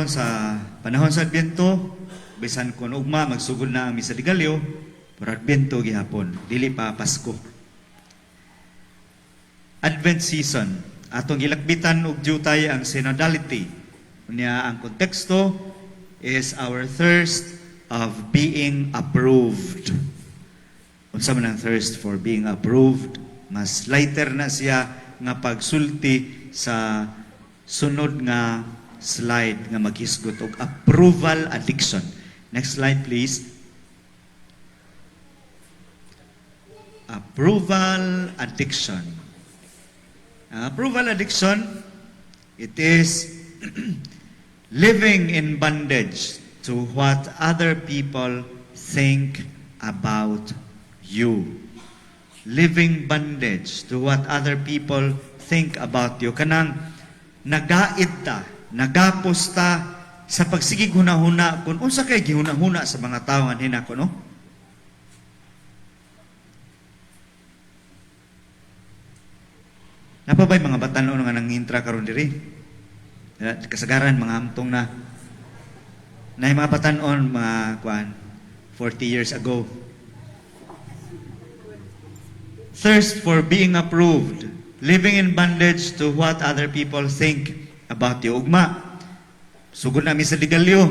Sa panahon sa Adbyento, bisan kun ugma magsugod na ang misa de Gallo, pero Adbyento gihapon, dili pa Pasko. Advent season, atong gilakbitan og jutay ang synodality. Unya ang konteksto is our thirst of being approved. Unsa man ang thirst for being approved, mas lighter na siya nga pagsulti sa sunod nga slide nga maghisgot og approval addiction. Next slide please. Approval addiction. Approval addiction, it is living in bondage to what other people think about you. Living bondage to what other people think about you. Kanang nagait ta, nagapos ta sa pagsigig hunahuna kung unsa kay gihunahuna sa mga tao nga hinako, no? Napabay mga batan-o nga nangintra karon diri. Kasagaran mga amtong na mga batan-on mga 40 years ago. Thirst for being approved, living in bondage to what other people think about you. Ugma, sugod na mi sa de Gallo,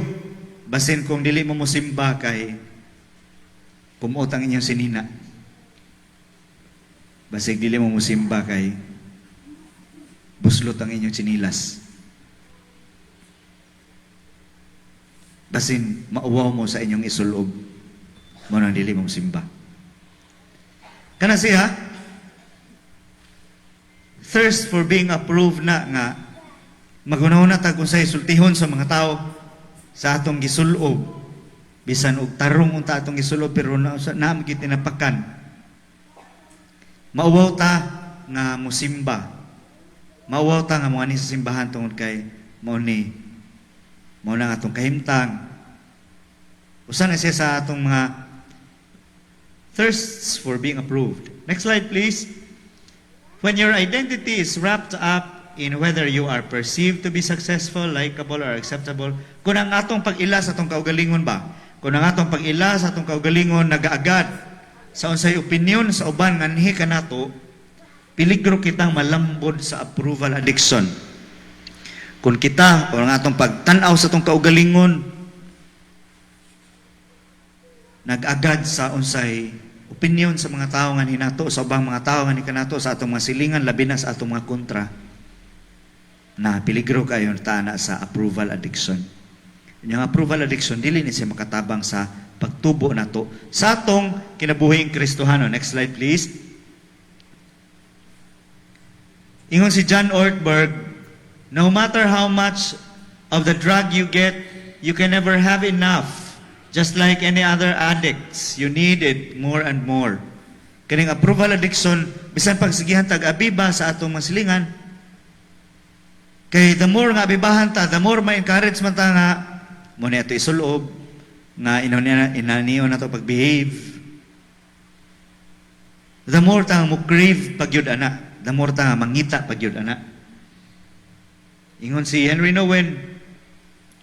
basin kung dili mo mosimba kay kumot ang inyong sinina. Basin dili mo mosimba kay buslot ang inyong sinilas. Basin mauwaw mo sa inyong isulob, mo nang dili mo mosimba. Kana siya, thirst for being approved na nga magunahon na ta kung sa isultihon sa mga tao sa atong gisulob. Bisan og tarong unta atong gisulob pero naam gyud tinapakan. Mauwaw ta nga mosimba. Mauwaw ta nga moani sa simbahan tungod kay mao na atong kahimtang. Usa na siya sa atong mga thirsts for being approved. Next slide please. When your identity is wrapped up in whether you are perceived to be successful, likable, or acceptable, kung ang atong pag-ila sa atong kaugalingon ba? Kung ang atong pag-ila sa atong kaugalingon nagaagad sa unsay opinion sa uban nga anhi kanato, peligro kitang malambod sa approval addiction. Kung kita o ang atong pagtan-aw sa atong kaugalingon nag-agad sa unsay opinion sa mga tao nga hinato, sa ubang mga tao nga kanato, sa atong mga silingan, labi na sa atong mga kontra, na peligro kayo na sa approval addiction. Yung approval addiction, dili ni siya makatabang sa pagtubo na to sa atong kinabuhing Kristohano. Next slide please. Ingon si John Ortberg, no matter how much of the drug you get, you can never have enough. Just like any other addicts, you need it more and more. Kaning approval addiction, bisan pagsigihan tag-abiba sa atong masilingan, kay the more nga abibahan ta, the more ma-encourage man ta nga, muna ito isulob, nga inaniyo na ito pag-behave. The more ta nga mo-crave pag-yud ana, the more ta nga mangita pag-yud ana. Ingon si Henry Nouwen,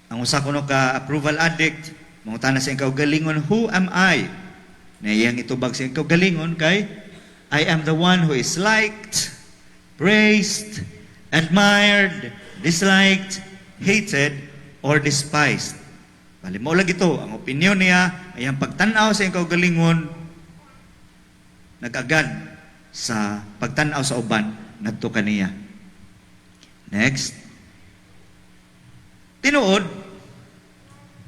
ang usa kuno ka approval addict, mangutana sa ikaw galingon, who am I? Na iyang itubag sa ikaw galingon kay, I am the one who is liked, praised, admired, disliked, hated, or despised. Bali mo lang ito, ang opinion niya, ayang pagtanaw sa ikaw galingon, nag-agad sa pagtanaw sa uban, ngadto kaniya. Next. Tinuod,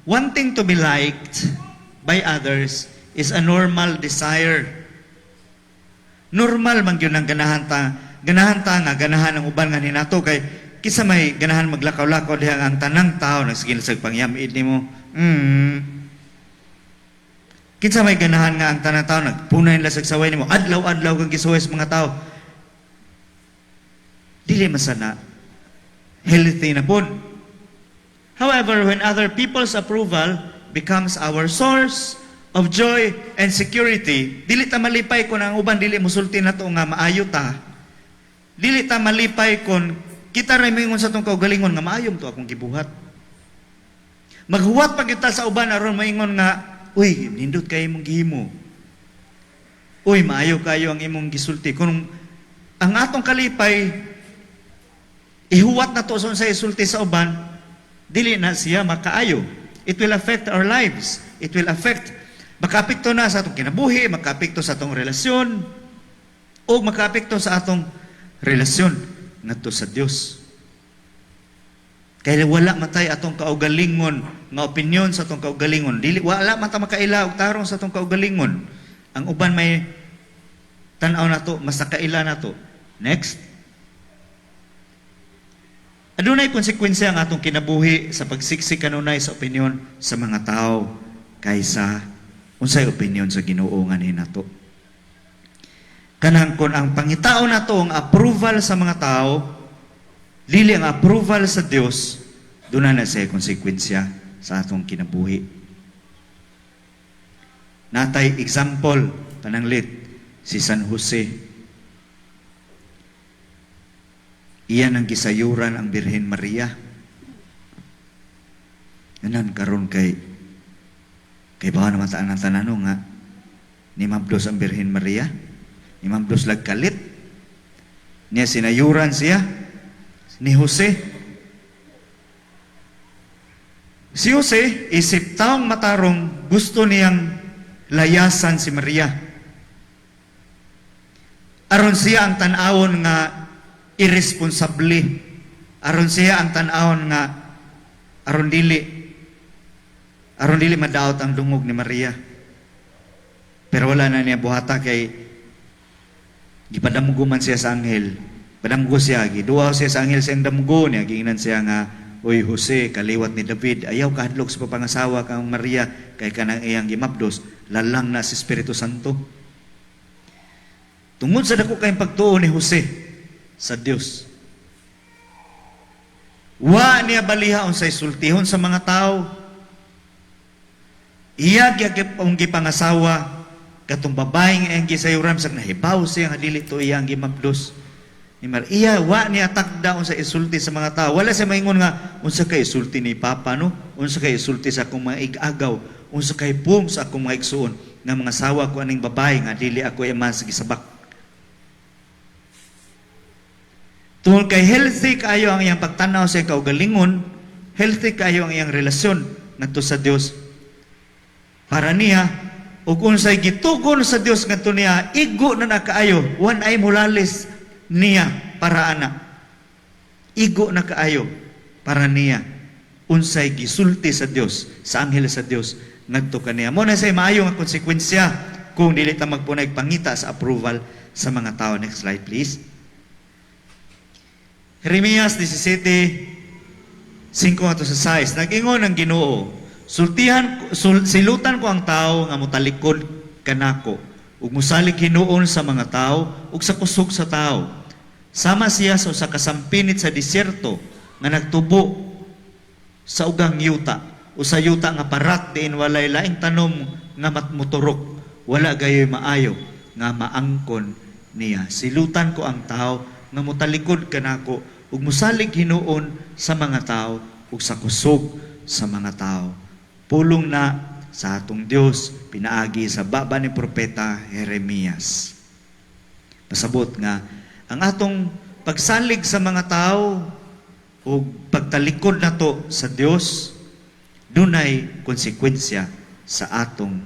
wanting to be liked by others is a normal desire. Normal man yun ang ganahan ta nga ganahan ng uban nga hinato kay kisa may ganahan maglakaw-lakaw diha ang tanang tao nagsigil sa pangyamid nimo. Kinsa may ganahan nga ang tanang tao nagpunay nila sa saway nimo, adlaw-adlaw kang gisuway sa mga tao. Dili masana healthy na pud. However, when other people's approval becomes our source of joy and security, dili ta malipay kung ang uban dili musulti na to nga maayo ta. Dili ta malipay kung kita ra mingon sa tong kaugalingon nga maayo to akong gibuhat. Maghuwat pag kita sa uban aron maingon nga, uy, nindot kayo mong gihimo. Uy, maayo kayo ang imong gisulti. Kung ang atong kalipay, ihuwat na to sa isulti sa uban, dili na siya makaayo. It will affect our lives. It will affect, makaapekto na sa atong kinabuhi, makaapekto sa atong relasyon, o makaapekto sa atong relasyon ngadto sa Dios. Kaya wala matay atong kaugalingon nga opinion sa atong kaugalingon. Dili wala man ta makaila og tarong sa atong kaugalingon. Ang uban may tan-aw nato, mas nakaila nato. Next. Adunay konsekwensya ang atong kinabuhi sa pagsiksik kanunay sa opinion sa mga tao kaysa unsay opinion sa Ginoo nga nato. Kanang kon ang pangitao nato ang approval sa mga tao, dili ang approval sa Dios, doon na siya konsekwensya sa atong kinabuhi. Natay example, pananglit, si San Jose. Iyan ang gisayuran ang Birhen Maria. Nanan karon kay bawa naman taan ang tanano nga, ni mabdos ang Birhen Maria, ni mabdos lagkalit, niya sinayuran siya, ni Jose. Si Jose, isip taong matarong, gusto niyang layasan si Maria. Aron siya ang tanawon nga irresponsable. Aron siya ang tanawon nga aron dili madaot ang dungog ni Maria. Pero wala na niya buhata kay gipadamgo man siya sa anghel. Padamgo siya, giduwa siya sa anghel sa damgo niya, giingnan siya nga, oy Jose, kaliwat ni David, ayaw kahadlok sa papangasawa kang Maria, kay kanang iyang gimabdos, lalang na si Espiritu Santo. Tungod sa dako kayong pagtuo ni Jose sa Dios, wa niya balihaon sa isultihon sa mga tao, iya ang gipangasawa, katong babaeng ang gisayuram sa nahibaw siya nga dili to iya ang gimabdos ni Maria. Wa niya takdaon sa isulti sa mga tao. Wala siya maingon nga unsa kay isulti ni Papa, no? Unsa kay isulti sa akong mga igagaw, unsa kay pum sa akong mga igsuon nga mga sawa ko aning babae nga dili ako iman sa gisabak. Tungod kay healthy kayo ang iyang pagtanaw sa kaugalingon, healthy kayo ang iyang relasyon ngadto sa Dios. Para niya, ug unsay gitugon sa Dios ngadto niya, igo na nakaayo, wan ay mulalis niya para ana. Igo na kaayo para niya unsay gisulti sa Dios, sa anghel sa Dios ngadto kaniya. Mo na say maayo nga konsekwensya kung dili ta magpunay pangita sa approval sa mga tao. Next slide please. Jeremias 17:5-6. Nag-ingon ang Ginoo, silutan ko ang tao nga motalikod kanako, ug musalig hinuon sa mga tao, ug sa kusog sa tao. Sama siya sa kasampinit sa disyerto nga nagtubo sa ugang yuta, o sa yuta nga parat diin walay laing tanom nga matmuturok, wala gayoy maayo nga maangkon niya. Silutan ko ang tao nga motalikod kanako, ug musalig hinuon sa mga tao, ug sa kusog sa mga tao. Pulong na sa atong Dios pinaagi sa baba ni propeta Jeremias. Pasabot nga ang atong pagsalig sa mga tao ug pagtalikod nato sa Dios dunay konsekwensya sa atong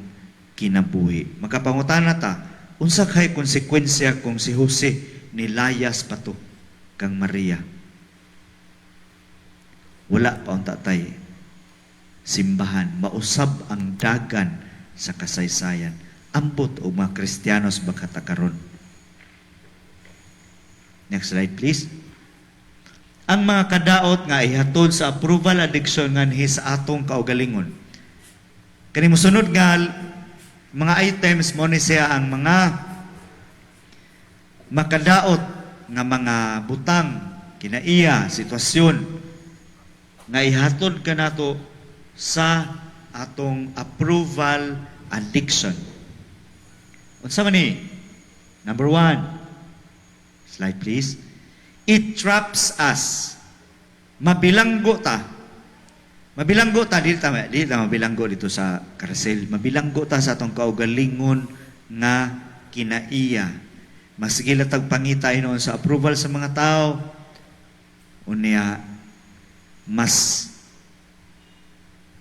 kinabuhi. Makapangutana ta, unsa kay konsekwensya kung si Jose nilayas pa to kang Maria? Wala pa unta tay simbahan, mausab ang dagan sa kasaysayan. Ambot o mga Kristiyanos baka karon. Next slide please. Ang mga kadaot nga ihatod sa approval addiction nga sa atong kaugalingon. Kani mosunod nga mga items mo ni siya ang mga makadaot nga mga butang, kinaiya, sitwasyon nga ihatod ka nato sa atong approval addiction. Unsa man ni? Number 1. Slide please. It traps us. Mabilanggo ta Mabilanggo ta dili ta mabilanggo dito sa karsel. Mabilanggo ta sa atong kaugalingon nga kinaiya. Masigila tag pangita noon sa approval sa mga tao. Unya mas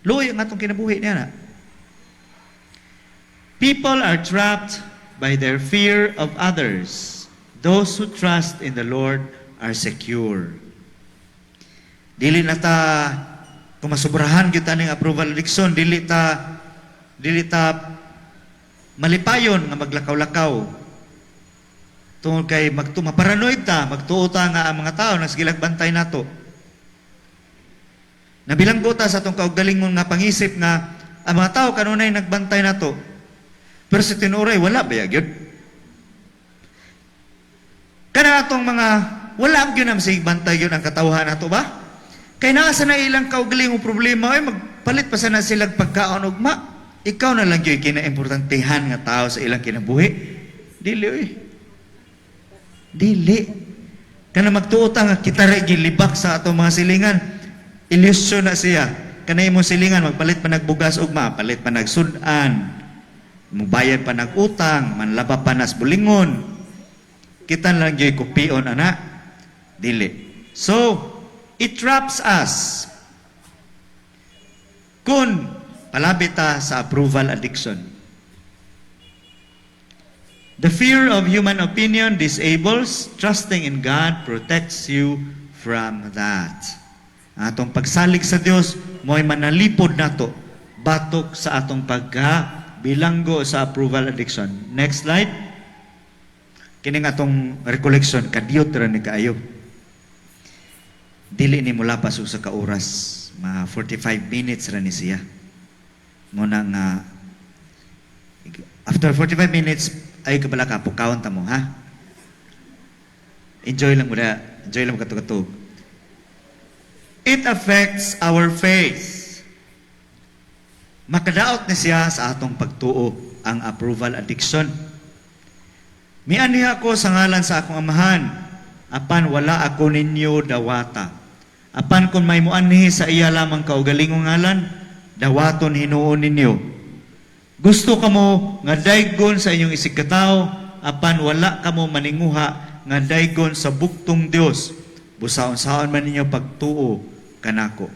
luoy ang atong kinabuhi niya na. People are trapped by their fear of others. Those who trust in the Lord are secure. Dili na ta kung masubrahan gyud taning approval election, dili ta malipayon nga maglakaw-lakaw. Tungod kay maparanoid ta, magtuo ta nga ang mga tao nagsigilag bantay nato. Nabilanggo ta sa atong kaugalingon nga pangisip nga ang mga tao kanunay nagbantay nato. Pero sa tinuray wala ba gyud? Kana atong mga wala gyud na sig bantay gyud ang katawhan nato ba? Kay naa sa na ilang kaugalingong problema ay magpalit pa sana silang pagkaon ugma. Ikaw na lang gyud kinaimportantehan nga tao sa ilang kinabuhi. Dili oy. Dili. Kana magtuo ta nga kita ra gilibak sa atong mga silingan. Ilusyon na siya. Kana imong silingan magpalit pa nagbugas ugma, palit pa nagsud-an. Mubayad pa nag-utang, manlaba pa nas bulingon. Kita lang gyud kupion ana. Dili. So, it traps us kung palabit ta sa approval addiction. The fear of human opinion disables. Trusting in God protects you from that. Atong pagsalig sa Dios mo'y manalipod nato batok sa atong bilanggo sa approval addiction. Next slide. Kining atong recollection kadiyot ra ni kaayo. Dili ni mula pa sa ka oras, mga 45 minutes ra ni siya. Muna nga after 45 minutes ay kabala ka pukawon ta mo ha. Enjoy lang mo katug-katug. It affects our faith. Makadaot ni siya sa atong pagtuo ang approval addiction. Mianiha ko sa ngalan sa akong amahan, apan wala ako ninyo dawata. Apan kung may muanhi sa iya lamang kaugalingong ngalan, dawaton hinuon ninyo. Gusto kamo nga daygon sa inyong isigkatao, apan wala kamo maninguha nga daygon sa buktong Dios. Busaon-saon man ninyo pagtuo kanako.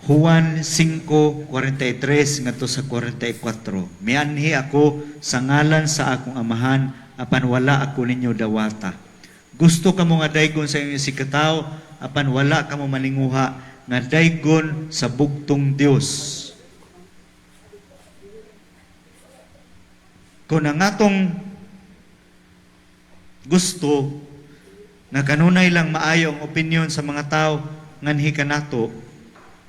Juan 5:43 ngadto sa 44. Mianhi ako sa ngalan sa akong amahan, apan wala ako ninyo dawata. Gusto kamo nga daygon sa inyong sikataw, apan wala kamo maninguha nga daygon sa bugtong Dios. Kung ang atong gusto na kanunay lang maayo ang opinion sa mga tao nganhi kanato,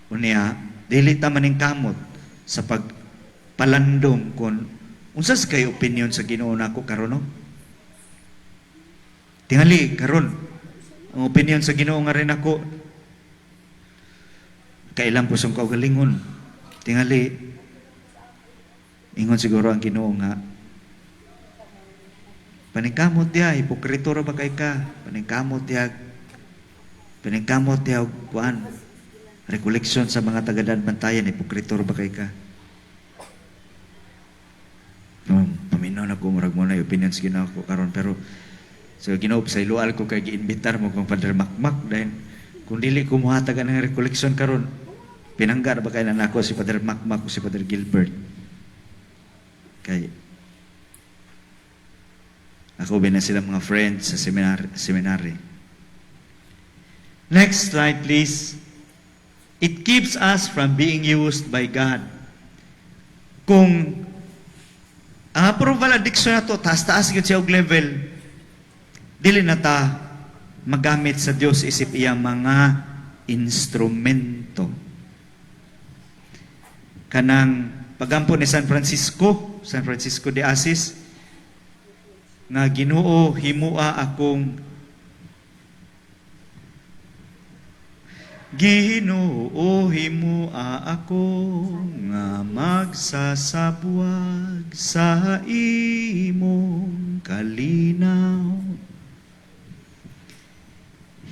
unya dili ta maningkamot sa pagpalandong kung unsas kay opinion sa Ginoo nako karon no? Tingali karon ang opinion sa Ginoo nga rin ako kailan po siyang kaugalingon. Tingali ingon siguro ang Ginoo nga paningkamot dia hipokrito ra ba kay ka? Paningkamot dia kuan recollection sa mga tagadan bantayan, hipokrito ba kay ka? Paminaw na ko, murag mo na yung opinion sa Ginoo ko karon pero so Ginoo sa ilual ko kay giinbitar mo kung Padre Makmak dahil kung dili ko muhatag ang recollection karon pinanggar ba kay na nako si Padre Makmak o si Padre Gilbert kay ako ba na sila mga friends sa seminary. Next slide please. It keeps us from being used by God. Kung ang approval addiction na to, taas-taas yun siya og level, dili na ta magamit sa Dios isip iya mga instrumento. Kanang pagampo ni San Francisco de Assis, nga Ginoo himua akong Ginoo himua ako nga magsasabwag sa imong kalinaw.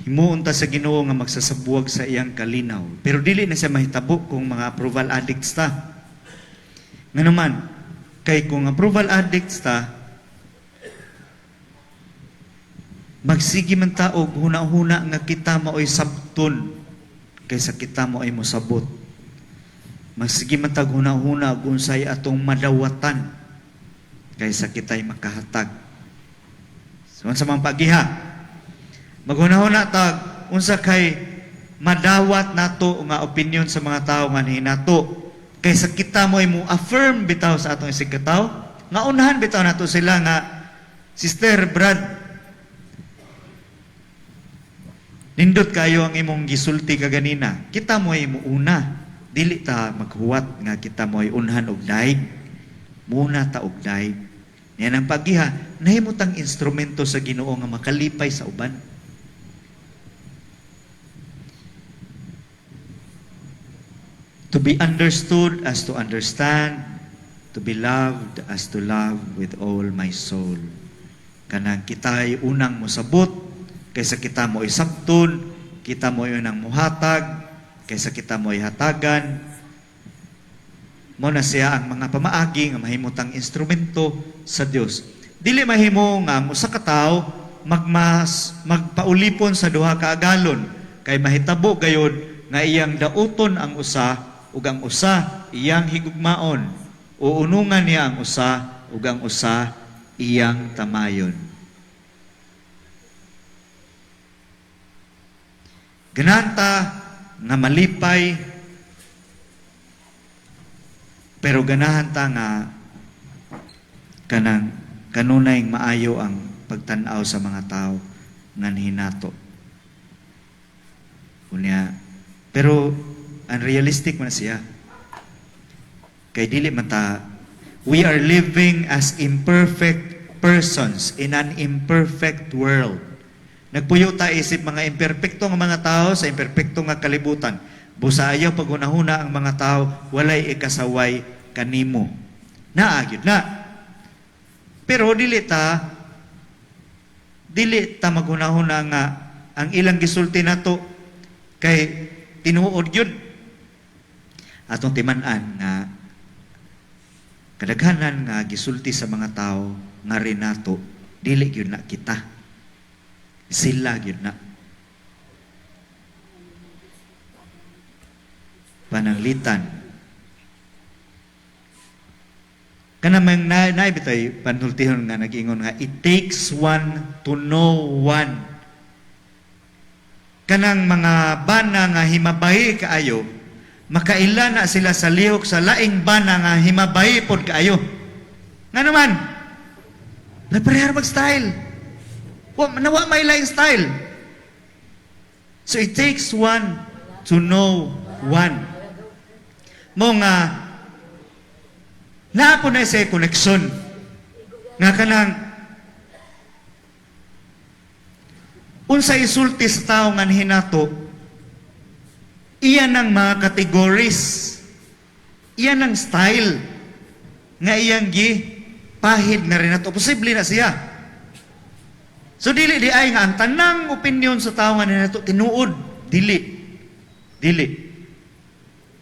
himuon ta sa Ginoo nga magsasabuwag sa iyang kalinaw. Pero dili na siya mahitabo kung mga approval addicts ta. Nga naman, kay kung approval addicts ta, magsige man ta og huna-huna nga kita maoy sabton kaysa kita maoy mosabot. Magsige man ta huna-huna og unsay atong madawatan kaysa kita'y makahatag. So, sa mga pagiha, maghuna-huna tag unsa kay madawat nato nga opinion sa mga tao nga hinato kaysa kita mo affirm bitaw sa atong isig katawo nga unahan bitaw nato sila nga Sister Brad, nindot kayo ang imong gisulti kaganina, kita mo una, dili ta maghuwat nga kita mo unahan og daig, muna ta og daig. Yan ang pagiha, nahimutang instrumento sa Ginoo nga makalipay sa uban. To be understood as to understand, to be loved as to love with all my soul. Kanang kita'y unang mosabot, kaysa kita mo isabton, kita mo unang muhatag, kaysa kita mo ihatagan. Mo na siya ang mga pamaagi nga mahimutang instrumento sa Dios. Dili mahimo nga usa ka tawo magpaulipon sa duha ka agalon kay mahitabo gayud nga iyang dauton ang usa ug ang usa iyang higugmaon o unungan niya ang usa ug ang usa iyang tamayon. Gananta nga malipay pero ganahan ta nga kanunay maayo ang pagtan-aw sa mga tao nga hinato. Unya, pero unrealistic man siya. Kay dili man ta, we are living as imperfect persons in an imperfect world. Nagpuyo ta isip mga imperfecto nga mga tao sa imperfecto nga kalibutan. Busayaw paghunahuna ang mga tao, walay ikasaway kanimo. Naagyod na. Pero dili ta maghunahuna nga ang ilang gisulti nato kay tinuod yun. Atong timan-an nga kadaghanan nga gisulti sa mga tao nga rin nato, dili yun na kita. Sila yun na. Pananglitan. Kanamang naibitay panultihon nga nag-ingon nga, it takes one to know one. Kanang mga bana nga himabay kaayo, makaila na sila sa lihok sa laing bana nga himabay pod kaayo. Nga naman, naparehar mag-style. Nawa may laing style. So it takes one to know one. Mo nga, naapon na sa koneksyon nga kanang unsa isulti sa tao nga hinato, iyan ang mga categories, iyan ang style nga iyang pahid na rin nato. Posible na siya. So dili di ay nga ang tanang opinion sa tao nga hinato tinuod, dili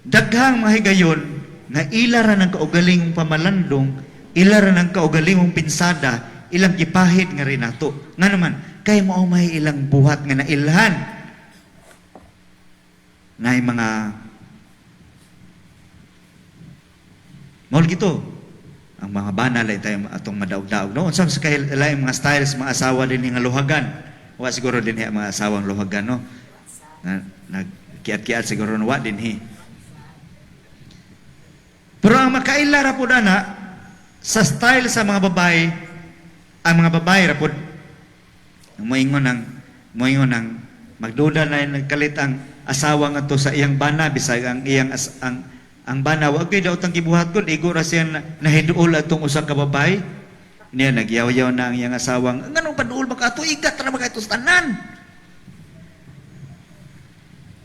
daghang mahigayon nga ilaran ng kaugalingong pamalandong, ilaran ng kaugalingong pinsada, ilang gipahid nga rin nato. Nga naman, kay mo may ilang buhat nga nailhan na mga mahal gito. Ang mga banal ay tayo atong madaog-daog. No? Unsang sa kailang mga styles, mga asawa din nga luhagan. Wa siguro din mga asawang luhagan, no? Nagkiat-kiat siguro wa din Pero ang makaila rapod ana sa style sa mga babae, ang mga babae rapod moingon ng magduda na nagkalit ang asawa nga to sa iyang bana bisag ang iyang ang bana wa gyud daw tang gibuhat kon igo ra siya nahiduol atong usa ka babae niya nagyaw-yaw na ang iyang asawang nganong paduol makato igat ra makato tanan.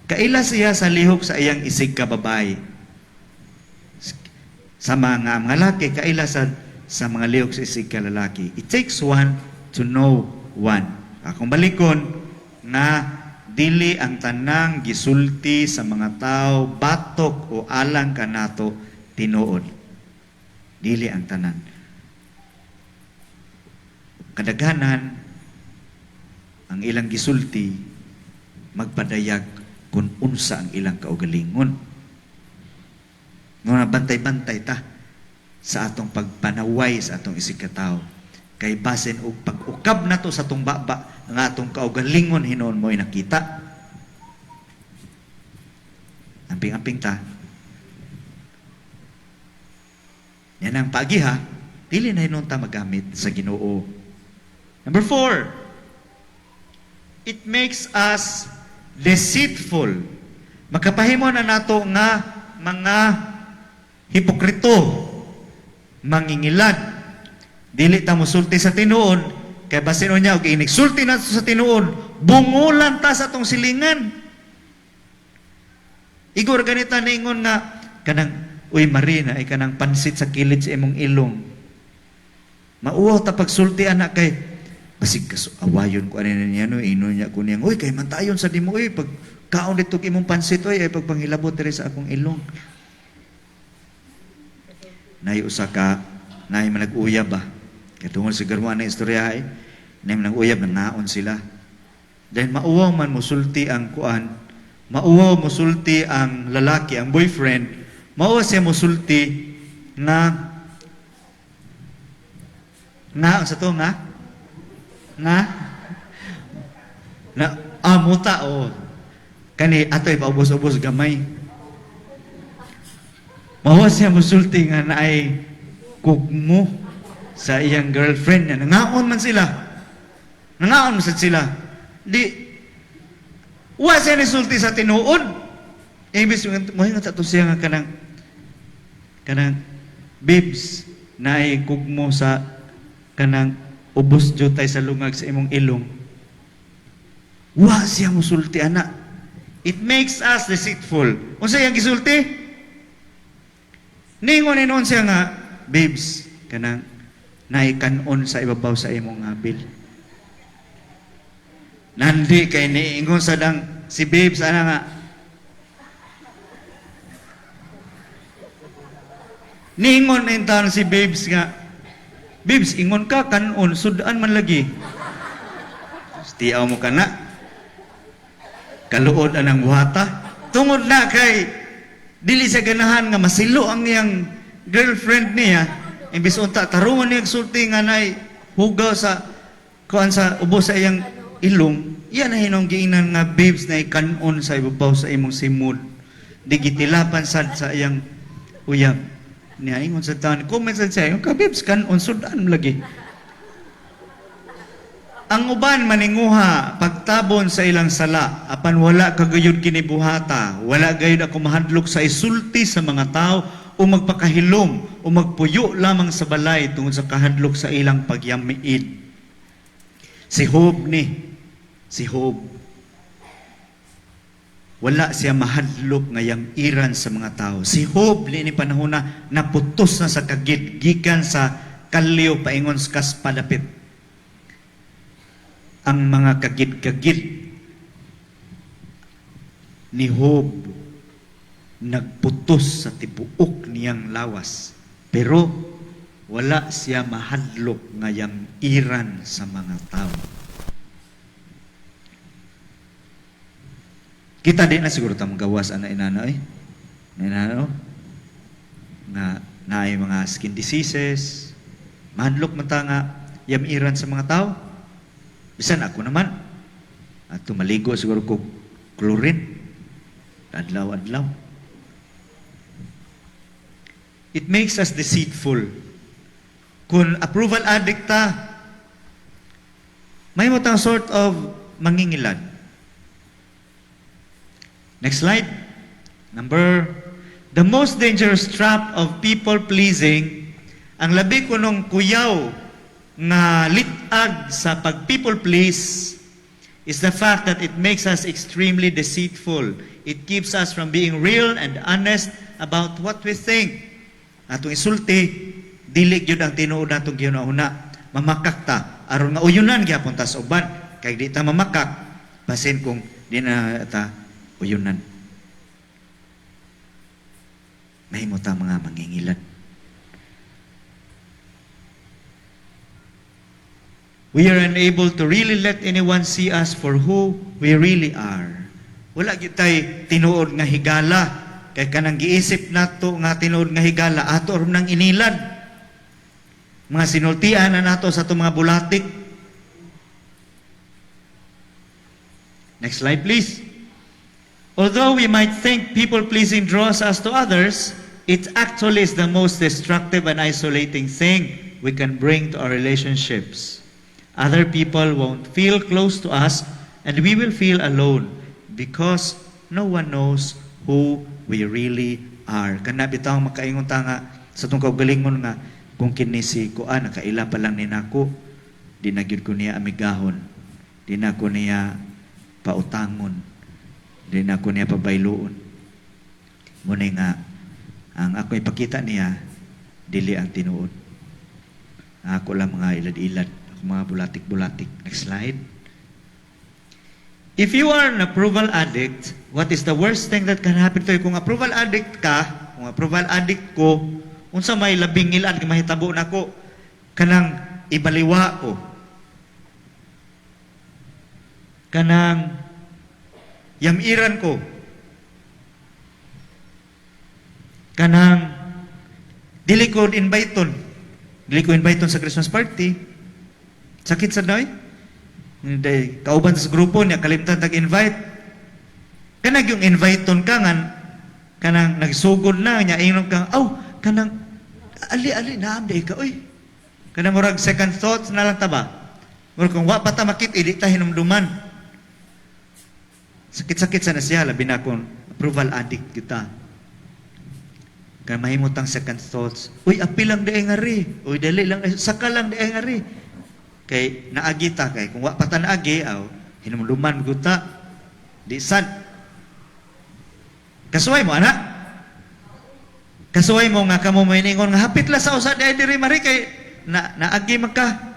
Kaila siya sa lihok sa iyang isig ka babae. Sa mga lalaki, kaila sa mga lihok sa isig ka lalaki. It takes one to know one. Akong balikon nga dili ang tanang gisulti sa mga tao batok o alang kanato tinuod. Dili ang tanan. Kadaghanan ang ilang gisulti magpadayag kung unsa ang ilang kaugalingon. Nga bantay-bantay ta sa atong pagpanaway sa atong isig katao. Kay basin og pag-ukab nato sa atong baba ang atong kaugalingon hinuon mo'y nakita. Amping-amping ta. Yan ang paagiha, dili na hinuon ta magamit sa Ginoo. Number 4, it makes us deceitful. Makapahimo na nato nga mga hipokrito, mangingilad. Dili ta mosulti sa tinuod, kay basin unya og inigsulti nato sa tinuod, bungulan ta sa atong silingan. Igor ganita ningon nga kanang uy Marina ay kanang pansit sa kilid sa imong ilong. Mauwaw ta pagsulti anak kay basig awayon ko ani niya no ino niya ko niyang uy kay mantayon sa dimo uy pag kaon dito imong pansit uy ay pagpanghilabot diri sa akong ilong. Nay usa ka nay manag-uyab ba. Katungod sa garwa na istorya ay nay manag-uyab na naon sila. Dahil mauwaw man mosulti ang kuan, mauwaw mosulti ang lalaki, ang boyfriend, mauwaw siya mosulti na sa to nga muta o kani atoy paubos-ubos gamay. Mauwaw siya mosulti nga naay kugmo sa iyang girlfriend niya. Nangaon man sila. Nangaon man sila. Di, wa siya nisulti sa tinuod. Ibig mo nga tato siya nga kanang babes na ay kugmo sa kanang ubos jutay sa lungag sa imong ilong. Wa siya musulti ana. It makes us deceitful. Unsa yang gisulti? Ningon inon siya nga, babes, kanang naikanon sa ibabaw sa imong abil. Nandi kay niingon sa dang si babes ana nga. Ningon intan si babes nga, babes, ingon ka kanon sudan man lagi. Tiyaw mo kana. Kaluod anang buhata. Tungod na kay dili sa ganahan nga masilo ang iyang girlfriend niya. Imbis unta tarungan niya sulti nga nay hugaw sa kuan sa ubos sa iyang ilong. Iyan na hinong giinan nga babes na ikanon sa ibabaw sa imong simod. Di gitilapan sad sa iyang uyab. Niya ingon sa taon, comment sa siya, yung ka babes kanon sudan lagi. Ang uban maninguha pagtabon sa ilang sala apan wala kagayud kinibuhata, wala gayud ako mahadlok sa isulti sa mga tao o magpakahilom o magpuyo lamang sa balay tungod sa kahadlok sa ilang pagyamiid. Si Job wala siya mahadlok ngayang iran sa mga tao. Si Job ni panahon na naputos na sa kagid gikan sa kalyo paingon sa kaspadapit. Ang mga kagid-kagid ni Job nagputos sa tibuok niyang lawas. Pero wala siya mahadlok ngayang iran sa mga tao. Kita din na siguro tamang gawas ana inana Inana nga naay mga skin diseases, mahadlok man ta nga yam iran sa mga tao. Bisan ako naman, at tumaligo siguro ko chlorine, adlaw-adlaw. It makes us deceitful. Kung approval addict ta, may motang sort of mangingilad. Next slide. The most dangerous trap of people-pleasing, ang labi ko nung kuyaw nga litag sa pag-people please is the fact that it makes us extremely deceitful. It keeps us from being real and honest about what we think. Atong isulti, dili gyud ang tinuod natong gihuna-una. Mamakak ta aron nga uyunan gyapon ta sa uban. Kay di ta mamakak, basin kung Di na ta uyunan. Mahimo ta mga mangingilan. We are unable to really let anyone see us for who we really are. Wala gyud tay tinuod nga higala kay kanang giisip nato nga tinuod nga higala ato ron nang inilan. Mga sinultian na nato sa itong mga bulatik. Next slide, please. Although we might think people-pleasing draws us to others, it actually is the most destructive and isolating thing we can bring to our relationships. Other people won't feel close to us, and we will feel alone because no one knows who we really are. Kana bitaw makaingon ta nga sa itong kaugalingon nga kung kini si Kuan, nakaila pa lang ni nako, di na gyud ko niya amigahon, di na ko niya pautangon, di na ko niya pabayloon. Muna nga, ang ako ipakita niya, dili ang tinuod. Ako lang mga ilad-ilad, ako mga bulatik-bulatik. Next slide. If you are an approval addict, what is the worst thing that can happen to you? Kung approval addict ka, kung approval addict ko, unsa may labing ilan nga mahitabo nako kanang ibaliwa ko, kanang yamiran ko, kanang dili ko inviteon sa Christmas party, sakit sa doy, hindi kauban sa grupo niya kalimtan tag-invite, kanang yung inviteon ka nga kanang nagsugod na niya ingnon kang kanang ali naamday ka oy, kanang murag second thoughts na lang taba, murag kung wa pa ta makit di ta hinumduman, sakit-sakit sa na siya, labi na kung approval addict kita. Kaya mahimutang second thoughts, uy apil lang di ay ngari, uy dali lang, saka lang di ay ngari, kay naagi ta, kay kung wa pa ta naagi hinumduman guta di sad. Kasuway mo anak, kasuway mo nga kamo mo iningon nga hapit la sa usa di diri mari kay naagi magka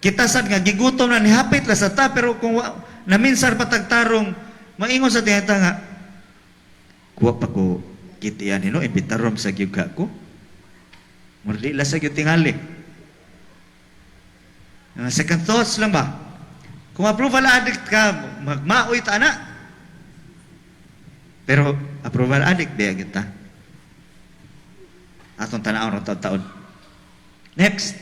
kita sad nga gigutom na ni hapit la sa ta, pero kung naminsar patagtarong maingon sa tiyata nga kuwa pa ko kitiyan hino imbitarom sa gyud ko murdi la sa gyud tingali. Second thoughts lang ba? Kung approval addict ka, magmaoy ta na, pero approval addict di agad ta atong tanaw ng taon. Next,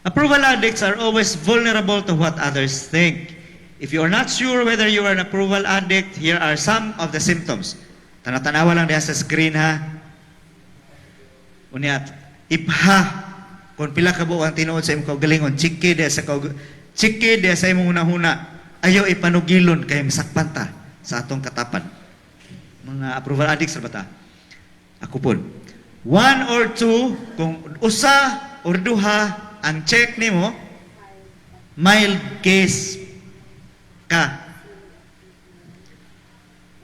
approval addicts are always vulnerable to what others think. If you are not sure whether you are an approval addict, here are some of the symptoms. Tanatanawa lang diha sa screen ha. Unyat, ipha, kung pila ka buo ang tinuod sa imong kaugalingon, chiki diha sa imong hunahuna, ayaw ipanugilon kay masakpan ta sa atong katapan. Mga approval addicts ba ta? Ako po. 1 or 2, kung usa or duha ang check nimo, mild case ka.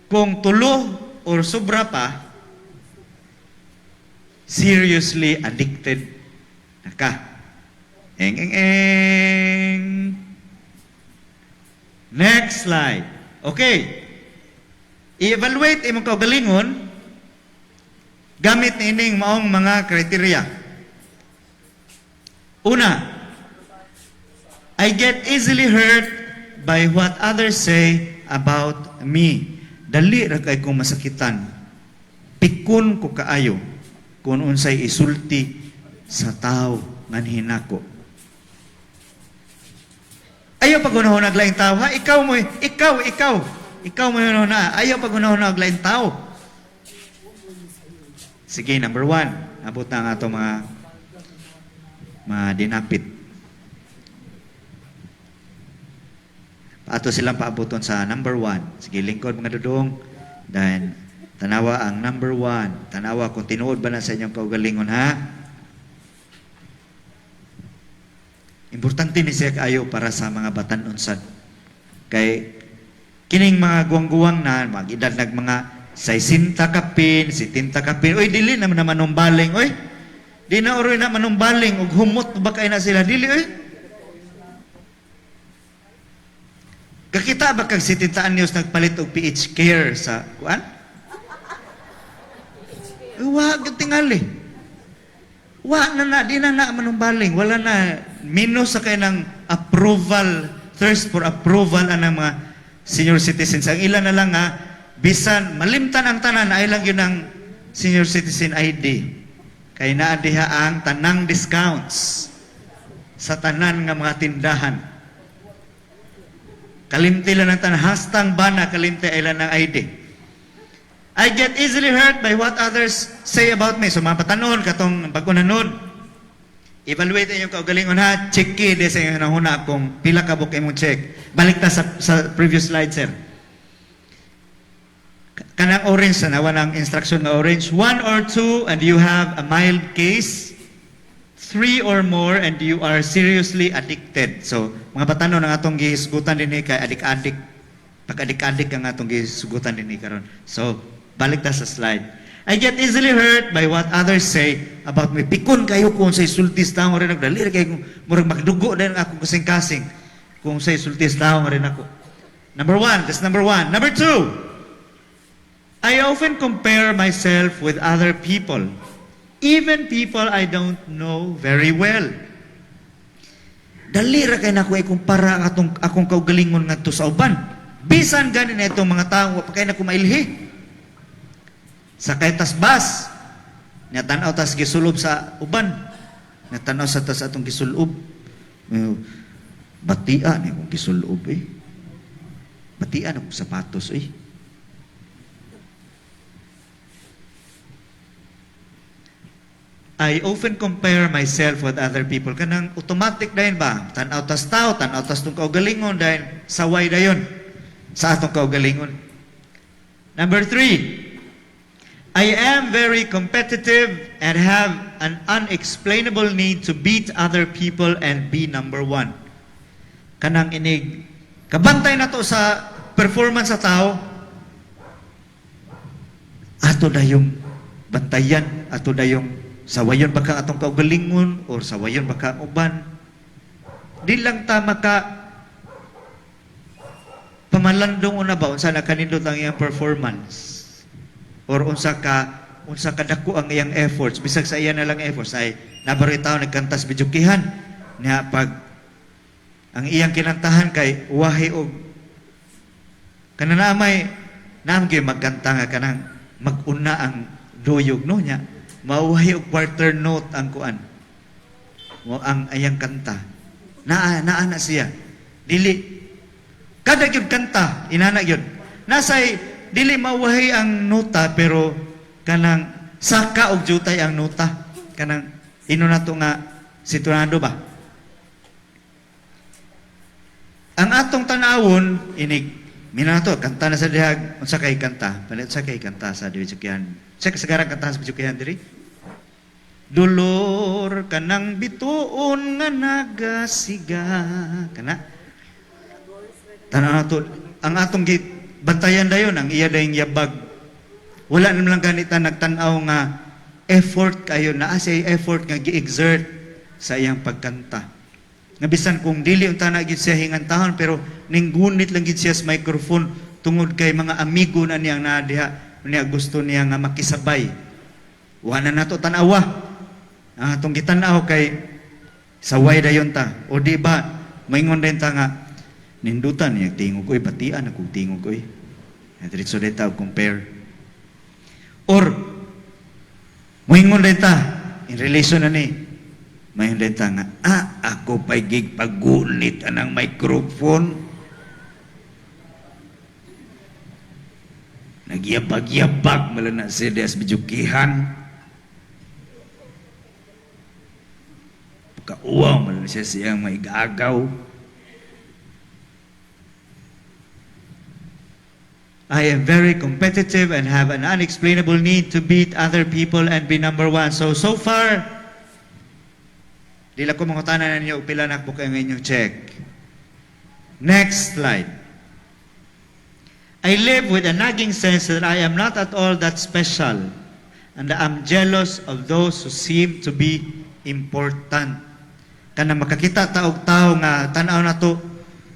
Kung tulo or sobra pa, seriously addicted na ka. Eng. Next slide. Okay. I-evaluate imong kaugalingon gamit niining maong mga kriteria. Una, I get easily hurt by what others say about me. Dali ra kay kong masakitan. Pikon ko kaayo kung unsay isulti sa tao ngan hinako. Ayaw pag unahon naglaing tao ha, ikaw mo na. Ayaw pag unahon naglaing tao. Sige, number 1. Abot na nga ito mga dinapit. Paato silang paaboton sa number 1. Sige, lingkod mga dudong. Then, tanawa ang number 1. Tanawa kung tinuod ba na sa inyong kaugalingon, ha? Importante ni siya kaayo para sa mga batan-unsad. Kay, kining mga guwang-guwang na, mag-edad nag mga 60 kapin, 70 kapin. Oy, dili na manumbaling, oy. Di na oroy na manumbaling, ug humot ba kay na sila, dili, oy. Kakita ba kag 70 anyos nagpalit og PH care sa kuan? Wa gyud tingali. Wa na di na manumbaling, wala na minus sa kay ng approval, thirst for approval anang mga senior citizens. Ang ilan na lang nga bisan malimtan ang tanan ay lang yun ang senior citizen ID. Kay naa diha ang tanang discounts sa tanan nga mga tindahan. Kalimti lang ang tanan, hastang bana kalimti ay lang ng ID. I get easily hurt by what others say about me. So mapatanon katong pagkunanod. Evaluate yung kaugalingon ha. Check de sa inyo nahuna kung pila ka book imong check. Balik ta sa previous slide, sir. Kanang orange na nawa ng instruction na orange. 1 or 2 and you have a mild case. 3 or more and you are seriously addicted. So mga patanon ang atong gisugutan din kay adik-adik. Pag adik-adik ang atong gisugutan din karon. So balik ta sa slide. I get easily hurt by what others say about me. Pikon kayo kung sa isultis taong rin ako. Dali kayo kung murag magdugo din ako kasing-kasing kung sa isultis taong rin ako. Number 1, that's number 1. Number 2, I often compare myself with other people. Even people I don't know very well. Dali ra kay nako ikumpara akong kaugalingon ngadto sa uban. Bisan ganin na itong mga tawo pa kay nako mailhi. Sakay tas bus, natanaw tas gisulob sa uban, natanaw sa tas atong gisulob. Batian ni kung gisulob eh. Batian akong sapatos eh. I often compare myself with other people. Kanang automatic dayon ba? Tanaw tas tao, tanaw tas tong kaugalingon dayon, saway dayon sa atong kaugalingon. Number 3, I am very competitive and have an unexplainable need to beat other people and be number 1. Kanang inig, kabantay na to sa performance sa tao, ato na yung bantayan, ato na yung sawayon baka atong kaugalingon or sawayon baka ang uban. Di lang ta maka pamalandong una ba unsa na kanindot ang iyang performance. Or unsa ka dako ang iyang efforts bisag sa iya na lang efforts ay nabaritaw nagkantas bijukihan niya pag ang iyang kinantahan kay wahi og kanana may namgi magkanta nga kanang maguna ang duyog no nya mauwahi og quarter note ang kuan mo ang iyang kanta naa na siya dili kada gyud kanta inana gyud nasay dili mauwahi ang nota pero kanang saka og jutay ang nota kanang ino nato nga situado ba ang atong tanawon inig minato kanta na sa dihag unsa kay kanta palit sa kay kanta sa dijukihan sa kasagaran kanta sa dijukihan diri dulor kanang bituon nga nagasiga kana tanaw nato ang atong bantayan dayon ang iya dayong yabag. Wala naman lang ganita nagtanaw nga effort kayo na say effort nga gi-exert sa iyang pagkanta. Nga bisan kung dili unta na gid siya hingantahon pero ninggunit lang gid siya sa microphone tungod kay mga amigo na niyang nadiha niya gusto niya nga makisabay. Wa na nato tanawa. Ang atong gitanaw kay saway dayon ta. O di ba maingon din ta nga nindutan niya tingog ko'y batian ako tingog ko'y diretso dita compare or moingon dita in relation na ni mayon dita nga ako pa'y gig paggunit anang microphone nagyabag-yabag mala na CDS bijukihan kauwaw mala na siya siyang maigagaw. I am very competitive and have an unexplainable need to beat other people and be number 1. So far, dila ko mangutanan ninyo pila na po kayo inyong check. Next slide. I live with a nagging sense that I am not at all that special and I'm jealous of those who seem to be important. Kana makakita taog tao nga tanaw na to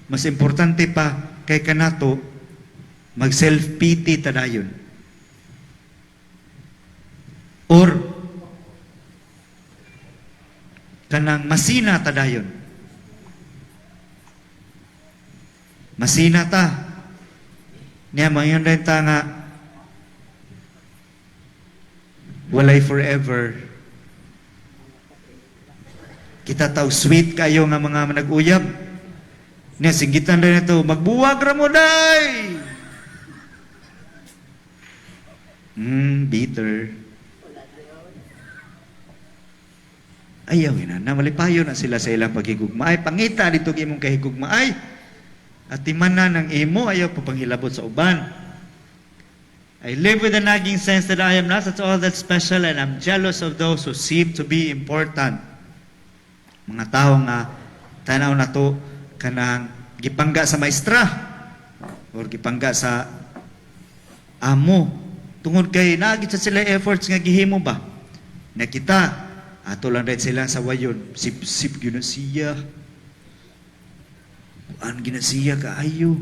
mas importante pa kay kanato mag self-pity tadayon. Or kanang masina tadayon. Masina ta. Niya mayon rin ta nga walay forever. Kita tao sweet kayo nga mga nag-uyab. Niya singgitan rin ito, magbuwag ra mo day. Bitter. Ayaw na, malipayo na sila sa ilang paghigugmaay. Pangita dito imong kahigugmaay. At timanan ng imo, ayaw pa panghilabot sa uban. I live with a nagging sense that I am not at all that special and I'm jealous of those who seem to be important. Mga tao nga, tanaw na to, kanang gipangga sa maestra or gipangga sa amo. Tungod kay naagit sa sila efforts nga gihimo ba? Na kita, ato lang rin sila sa wayon. Sip ginasiya. Kuan ginasiya kaayo.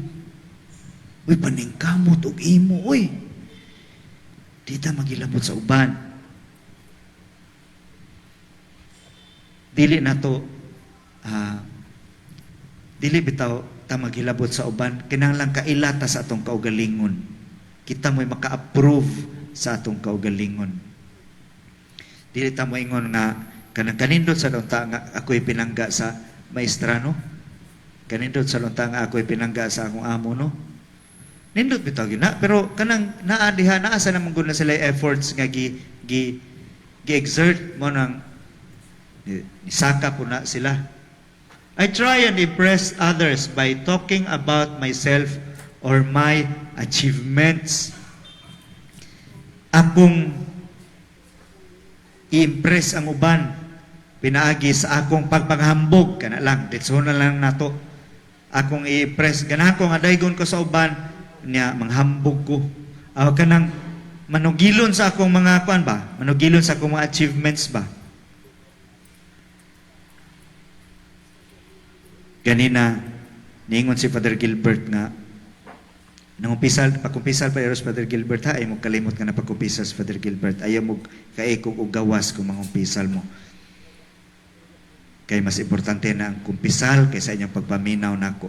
Uy, paningkamot og imo, uy. Dita magilabot sa uban. Dili na to, dili bitaw ta maghilabot sa uban, kinahanglan kailata sa atong kaugalingon. Kita mo'y maka-approve sa atong kaugalingon. Dili ta mo ingon nga kanang kanindot sa lunta nga ako'y pinangga sa maestra, no? Kanindot sa lunta nga ako'y pinangga sa akong amo, no? Nindot bitaw gina, pero kanang naadiha naasa namang gud na sila efforts nga gi-exert mo nang nisaka po na sila. I try and impress others by talking about myself or my achievements. Akong i-impress ang uban pinaagi sa akong pagpanghambog kana lang ditso na lang nato. Akong i-impress ganako nga daygon ko sa uban niya manghambog ko. Kanang manugilon sa akong mga kuan ba? Manugilon sa akong mga achievements ba? Ganina niingon si Father Gilbert nga pakumpisal pa eros Father Gilbert ha, ay mo kalimot nga na pakumpisal si Father Gilbert. Ayaw mo kaikog o gawas kung mangumpisal mo. Kaya mas importante na ang kumpisal kaysa inyong pagpaminaw nako.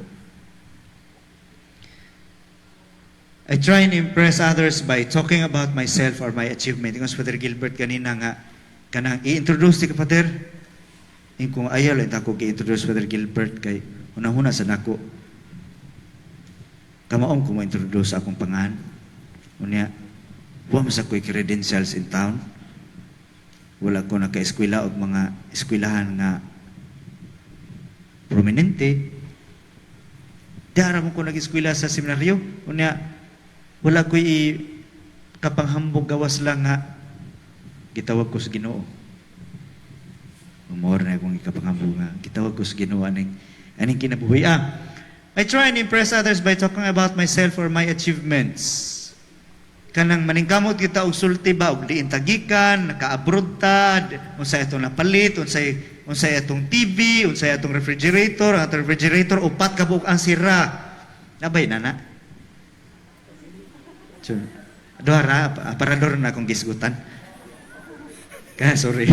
I try and impress others by talking about myself or my achievement. Ingon si Father Gilbert kanina nga, kanang i-introduce ti ka Father. Kung ayaw lang ako i-introduce Father Gilbert kay unang-una sa nako. Kamaong ko ma-introduce akong pangan. Unya, wala mas ako'y credentials in town. Wala ko naka-eskwela o mga eskwelahan nga prominente. Dara mo ko nag-eskwela sa seminaryo. Unya, wala ko'y kapanghambog gawas lang nga gitawag ko sa Ginoo. Umor na akong ikapanghambog nga gitawag ko sa Ginoo aning kinabuhi. I try and impress others by talking about myself or my achievements. Kanang maningkamot kita og sulti ba og diin tagikan, naka-abroad ta, unsay atong napalit, unsay atong TV, unsay atong refrigerator, atong refrigerator upat ka buok ang sira. Nabay na. Dohara aparador na akong gisgutan. Sorry.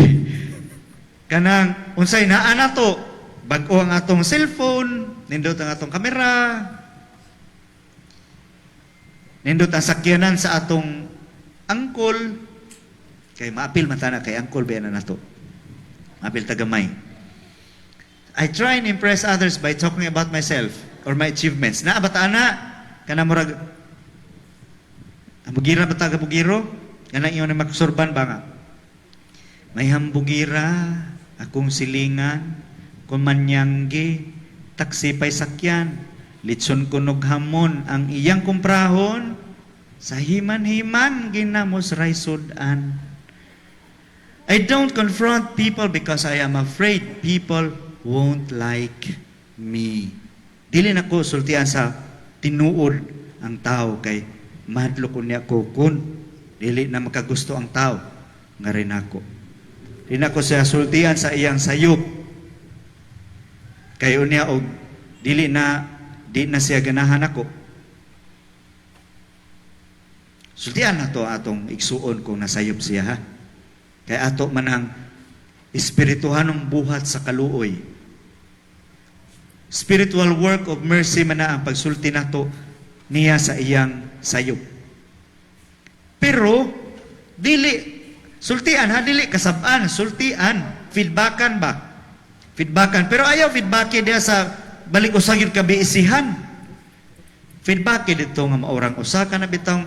Kanang unsay naa na to, bag-o ang atong cellphone, nindot ang atong kamera, nindot ang sakyanan sa atong angkol, kay maapil matana kay angkol ba na nato. Maapil tagamay. I try and impress others by talking about myself or my achievements. Naabata na, kana murag, hambugira ba taga bugiro? Kanang iyon na makusurban ba nga? May hambugira, akong silingan, kumanyanggi, taksipay sakyan, litson kunog hamon, ang iyang kumprahon, sa himan-himan ginamos raysudan. I don't confront people because I am afraid people won't like me. Dili na ko sultian sa tinuod ang tao kay madlo ko niya ko kun dili na makagusto ang tao nga rin ako. Dili na ko siya sultian sa iyang sayop. Kay unya og dili na di na siya ganahan ako. Sultian na to atong igsuon kung nasayop siya ha. Kaya ato manang espirituhanong buhat sa kaluoy. Spiritual work of mercy man na ang pagsulti nato niya sa iyang sayop. Pero dili sultian ha, dili kasab-an, sultian, feedbackan ba? Feedbackan. Pero ayaw feedbackin diya sa balik usag yun kabiisihan. Feedbackin dito nga maurang usa ka na bitang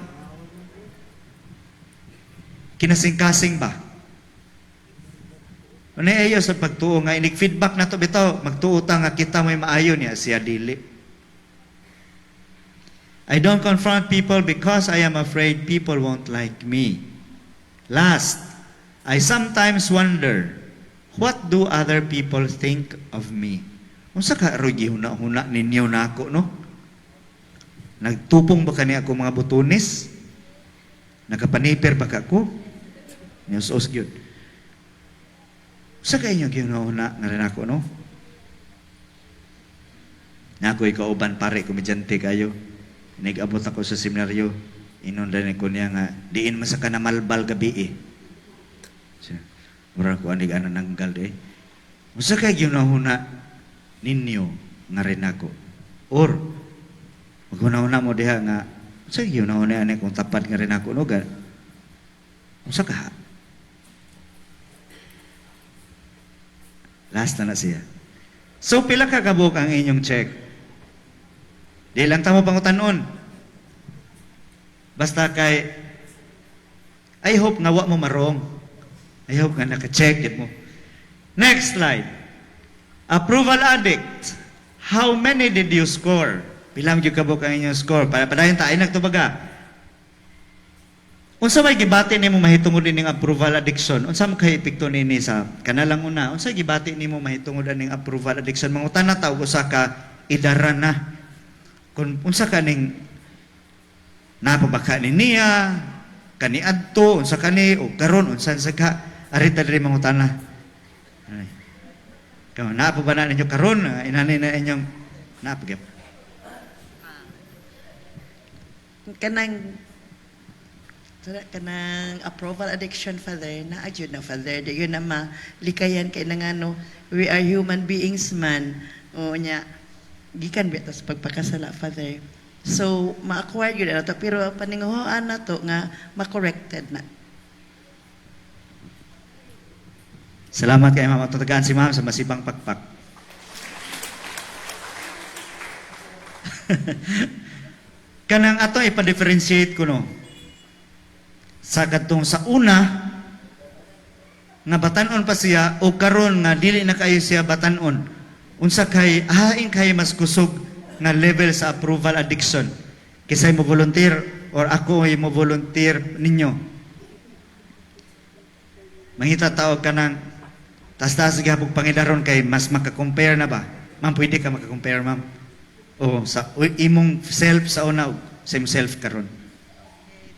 kinasing-kasing ba? Ano ayaw sa pagtuo nga inig feedback na to bitaw magtuo ta nga kita may maayo niya siya dili. I don't confront people because I am afraid people won't like me. Last, I sometimes wonder, what do other people think of me? Unsa ka rogi huna-huna ninyo na ako, no? Nagtupong ba kani ako mga butunis? Nakapaniper ba ka ko? News gyud. Unsa kay inyo ginahuna nga rin ako, no? Na ako ikauban pare komedyante kayo. Nag-abot ako sa seminaryo. Inundan ko niya nga diin man sa kanamalbal gabi eh. Mura ko anig ana nanggal eh. Usa kay ginahuna ninyo nga rin ako. Or maghuna-una mo diha nga usa kay ginahuna ani kung tapat nga rin ako no ga. Usa ka? Last na siya. So pila ka kabuk ang inyong check? Di lang tamo pangutanon. Basta kay I hope nga wa mo marong. I hope nga naka-check it mo. Next slide. Approval addict. How many did you score? Pila mo kabuk ang inyong score? Para padayon ta ay nagtubaga. Unsa may gibati nimo mahitungod ning approval addiction? Unsa man kay epekto nini sa kanalang una? Unsa gibati nimo mahitungod ning approval addiction? Mangutan na taw usa ka idaran na. Kung unsa ka ning napabaka ni niya, kani adto, unsa kani o karon unsa sa ka arita diri mangutan na. Ay. Kamu napa ba na ninyo karon? Inani na inyong napagap. Kanang approval addiction, Father, na adyod na, Father. Di yun na malikayan kay nang ano, we are human beings man. O niya, gikan ba ito sa pagpakasala, Father. So, ma-acquire yun na ito. Pero paninguhaan na to nga, ma-corrected na. Salamat kay Ma'am. Tatagaan si Ma'am sa masibang pakpak. Kanang ato ipa-differentiate ko no. Sa katong sa una nga batanon pa siya o karon nga dili na kayo siya batanon. Unsa kay haing kay mas kusog nga level sa approval addiction. Kisay mo volunteer or ako ay mo volunteer ninyo. Mangita taog ka ng tas-tas gihapog pangidaron kay mas maka-compare na ba? Ma'am, pwede ka maka-compare, ma'am? O sa imong self sa una same self karon.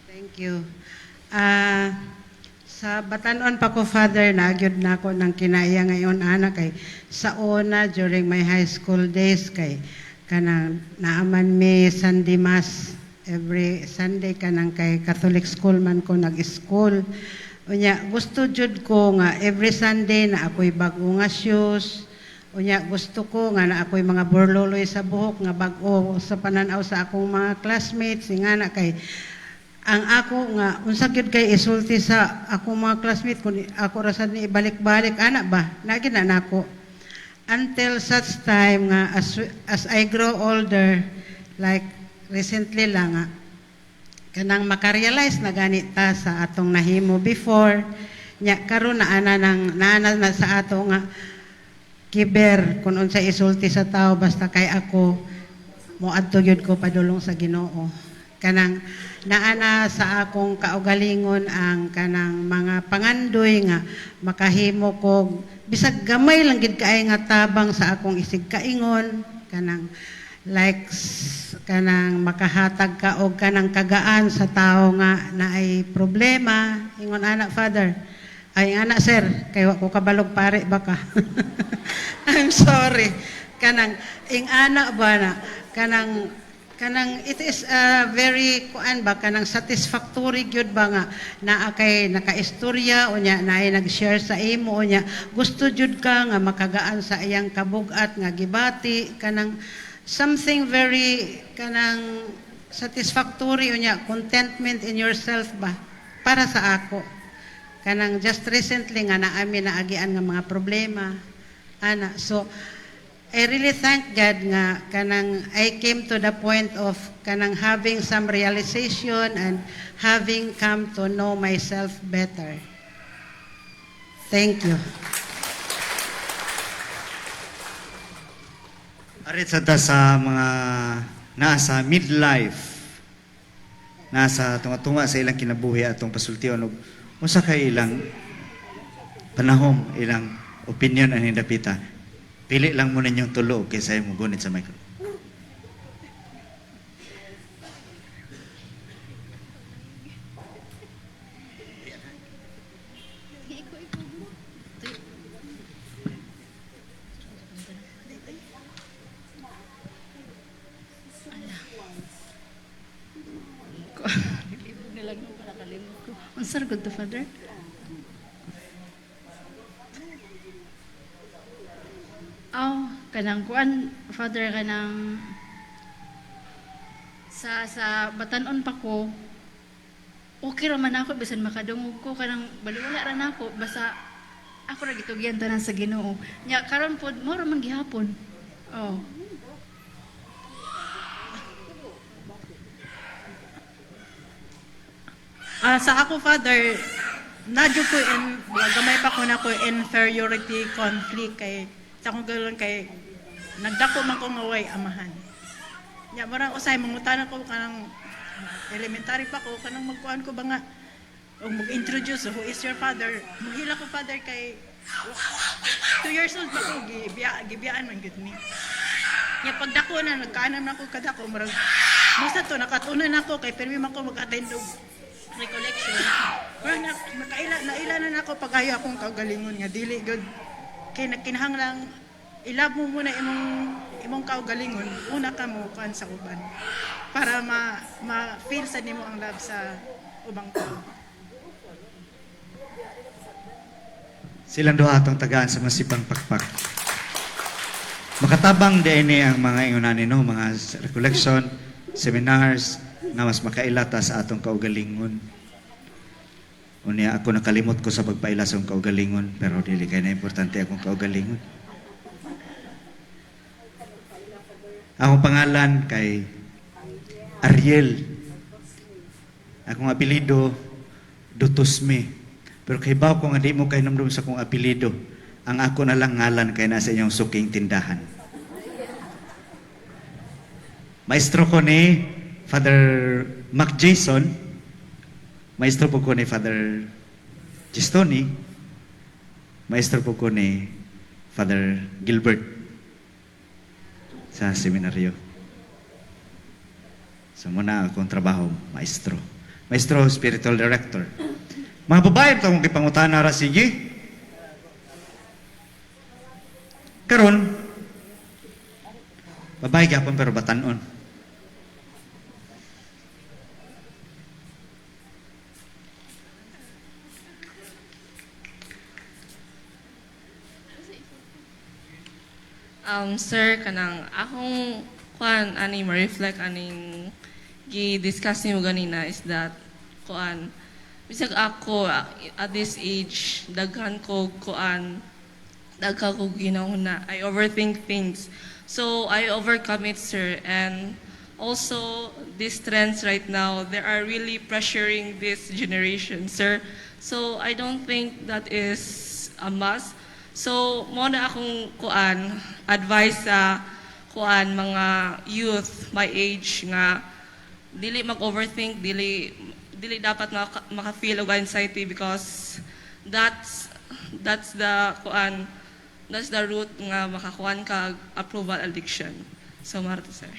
Thank you. Sa batanon pa ko, Father, nagyod na ako ng kinaiya ngayon, anak, kay sa una, during my high school days, kay kanang naaman mi Sunday Mass, every Sunday, kanang kay Catholic school man ko nag-school. Unya, gusto jud ko nga, every Sunday na ako'y bago nga shoes, unya, gusto ko nga na ako'y mga borloloy sa buhok, nga bago sa pananaw sa akong mga classmates, nga na kay ang ako nga unsa gyud kay isulti sa akong mga classmate kun ako ra sad ni ibalik-balik ana ba nagi na nako until such time nga as I grow older like recently lang nga kanang makarealize na ganita sa atong nahimo before nya karon na ana na sa ato nga kiber kun unsa isulti sa tao basta kay ako moadto gyud ko padulong sa Ginoo kanang naana sa akong kaugalingon ang kanang mga pangandoy nga makahimo ko bisag gamay lang gid kaay nga tabang sa akong isig kaingon kanang like kanang makahatag ka og kanang kagaan sa tao nga naay problema ingon anak Father ay anak sir kay wa ko kabalog pare baka I'm sorry kanang ing ana ba na kanang it is very kuan ba kanang satisfactory gyud ba nga naa kay nakaistorya unya naay nag-share sa imo unya gusto jud ka nga makagaan sa iyang kabug-at nga gibati kanang something very kanang satisfactory unya contentment in yourself ba para sa ako kanang just recently nga naami naagian nga mga problema ana so I really thank God nga kanang I came to the point of kanang having some realization and having come to know myself better. Thank you. Arit sa ta sa mga nasa midlife, nasa tunga-tunga sa ilang kinabuhi atong pasultiyon og unsa kay ilang panahom, ilang opinion ani dapita. Pili lang mo ninyong tulo kaysa mo gunit sa micro. Unsa ra gud to, Father? Kanang kuan, Father, kanang sa batanon pa ko, okay ra man ako bisan makadungog ko kanang baliwala ra nako basta ako ra gitugyan tanan sa Ginoo. Nya karon pod mo ra man gihapon. Oh. Sa ako, Father, nadyo ko gamay pa ko na ko inferiority conflict kay sa akong galon kay nagdako man ko nga way amahan. Nya marang usay mangutana ko kanang elementary pa ko kanang magkuan ko ba nga o mag-introduce who is your father. Muhila ko, Father, kay 2 years old pa ko gibiyaan man gud ni. Nya pagdako na nagkaanan na ko kadako marang basta to nakatunan ako kay permi man ko mag-attend og recollection. Pero naila na ako pagayo akong kaugalingon nga dili good kay nagkinahanglang ilab mo muna imong kaugalingon una ka mo kuan sa uban para ma-feel sa nimo ang love sa ubang tao. Silang duha atong tagaan sa masipang pakpak. Makatabang din ang mga ingunanin no, mga recollection, seminars na mas makailata sa atong kaugalingon. Unya ako nakalimot ko sa pagpaila sa akong kaugalingon pero dili kay na importante akong kaugalingon. Akong pangalan kay Ariel. Akong apelyido Dutusme. Pero kay baw ko nga di mo kay namdum sa akong apelyido. Ang ako na lang ngalan kay nasa inyong suking tindahan. Maestro ko ni Father Mac Jason. Maestro po ko ni Father Gistoni. Maestro po ko ni Father Gilbert sa seminaryo. So muna akong trabaho, maestro. Maestro, spiritual director. Mga babae, ito akong kipangutana ra sige. Karon, babae gapon pero batanon. Sir, kanang akong kuan ani ma-reflect aning gi-discuss niyo ganina is that kuan bisag ako at this age daghan ko kuan daghan ko ginahuna. I overthink things. So I overcome it, sir. And also these trends right now, they are really pressuring this generation, sir. So I don't think that is a must. So, mo na akong kuan, advice sa kuan mga youth my age nga dili mag-overthink, dili dapat maka-feel og anxiety because that's the kuan, that's the root nga makakuan ka approval addiction. So, Marta, sir.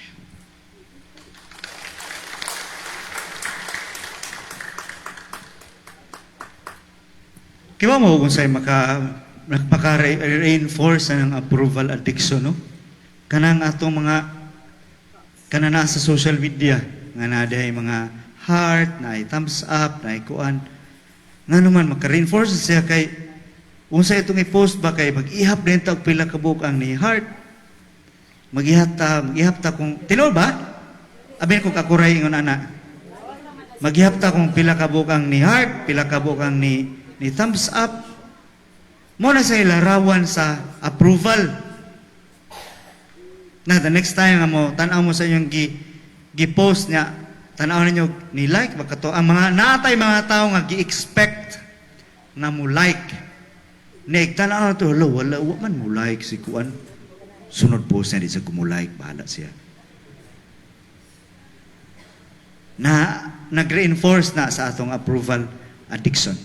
Kiwa mo kung sa'yo maka-reinforce ng approval addiction, no? kanang atong mga kanana sa social media nga naday mga heart, na thumbs up, na kuan. Nga naman maka-reinforce siya kay unsa itong i-post ba kay mag-ihap din ta og pila ka buok ang ni heart. Mag-ihap ta kung tinuod ba? Abin ko kakuray ingon ana. Mag-ihap ta kung pila ka buok ang ni heart, pila ka buok ang ni thumbs up. Mo na sa ilarawan sa approval. Na the next time nga mo tan-aw mo sa inyong gi-post niya, tan-aw ninyo ni like baka to ang mga natay mga tao nga gi-expect na mo like. Nek tan-aw to wala man mo like si kuan. Sunod post niya di sa mo like bahala siya. Na nag-reinforce na sa atong approval addiction.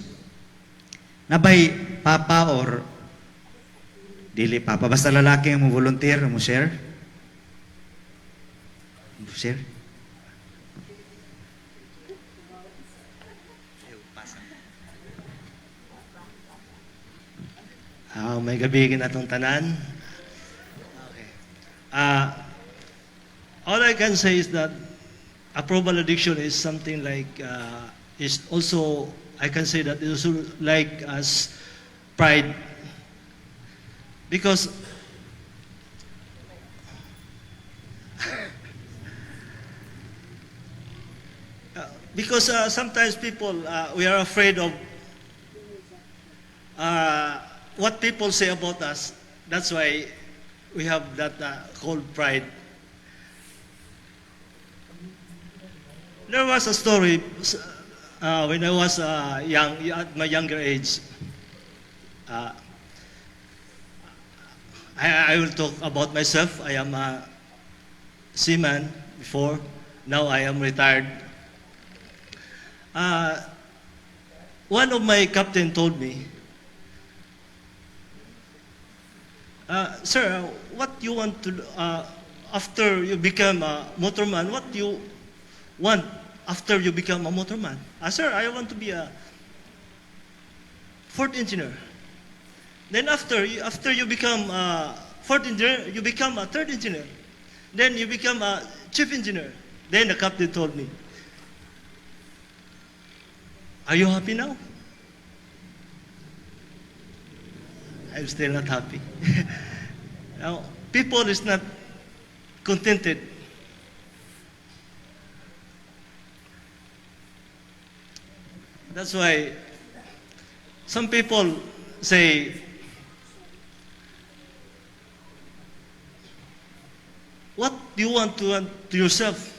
Nabay papa or dili papa basta lalaki ang mo volunteer mo share. Mo share. May gabi atong tanan. Okay. All I can say is that approval addiction is something like is also I can say that it's also like as pride because sometimes people we are afraid of what people say about us. That's why we have that called pride. There was a story when I was young, at my younger age. I will talk about myself. I am a seaman before. Now I am retired. One of my captain told me, "Sir, what you want to after you become a motorman? What you want after you become a motorman?" Sir, I want to be a fourth engineer. Then after you become a fourth engineer, you become a third engineer. Then you become a chief engineer. Then the captain told me, "Are you happy now?" I'm still not happy. Now, people is not contented. That's why some people say, "What do you want to yourself?"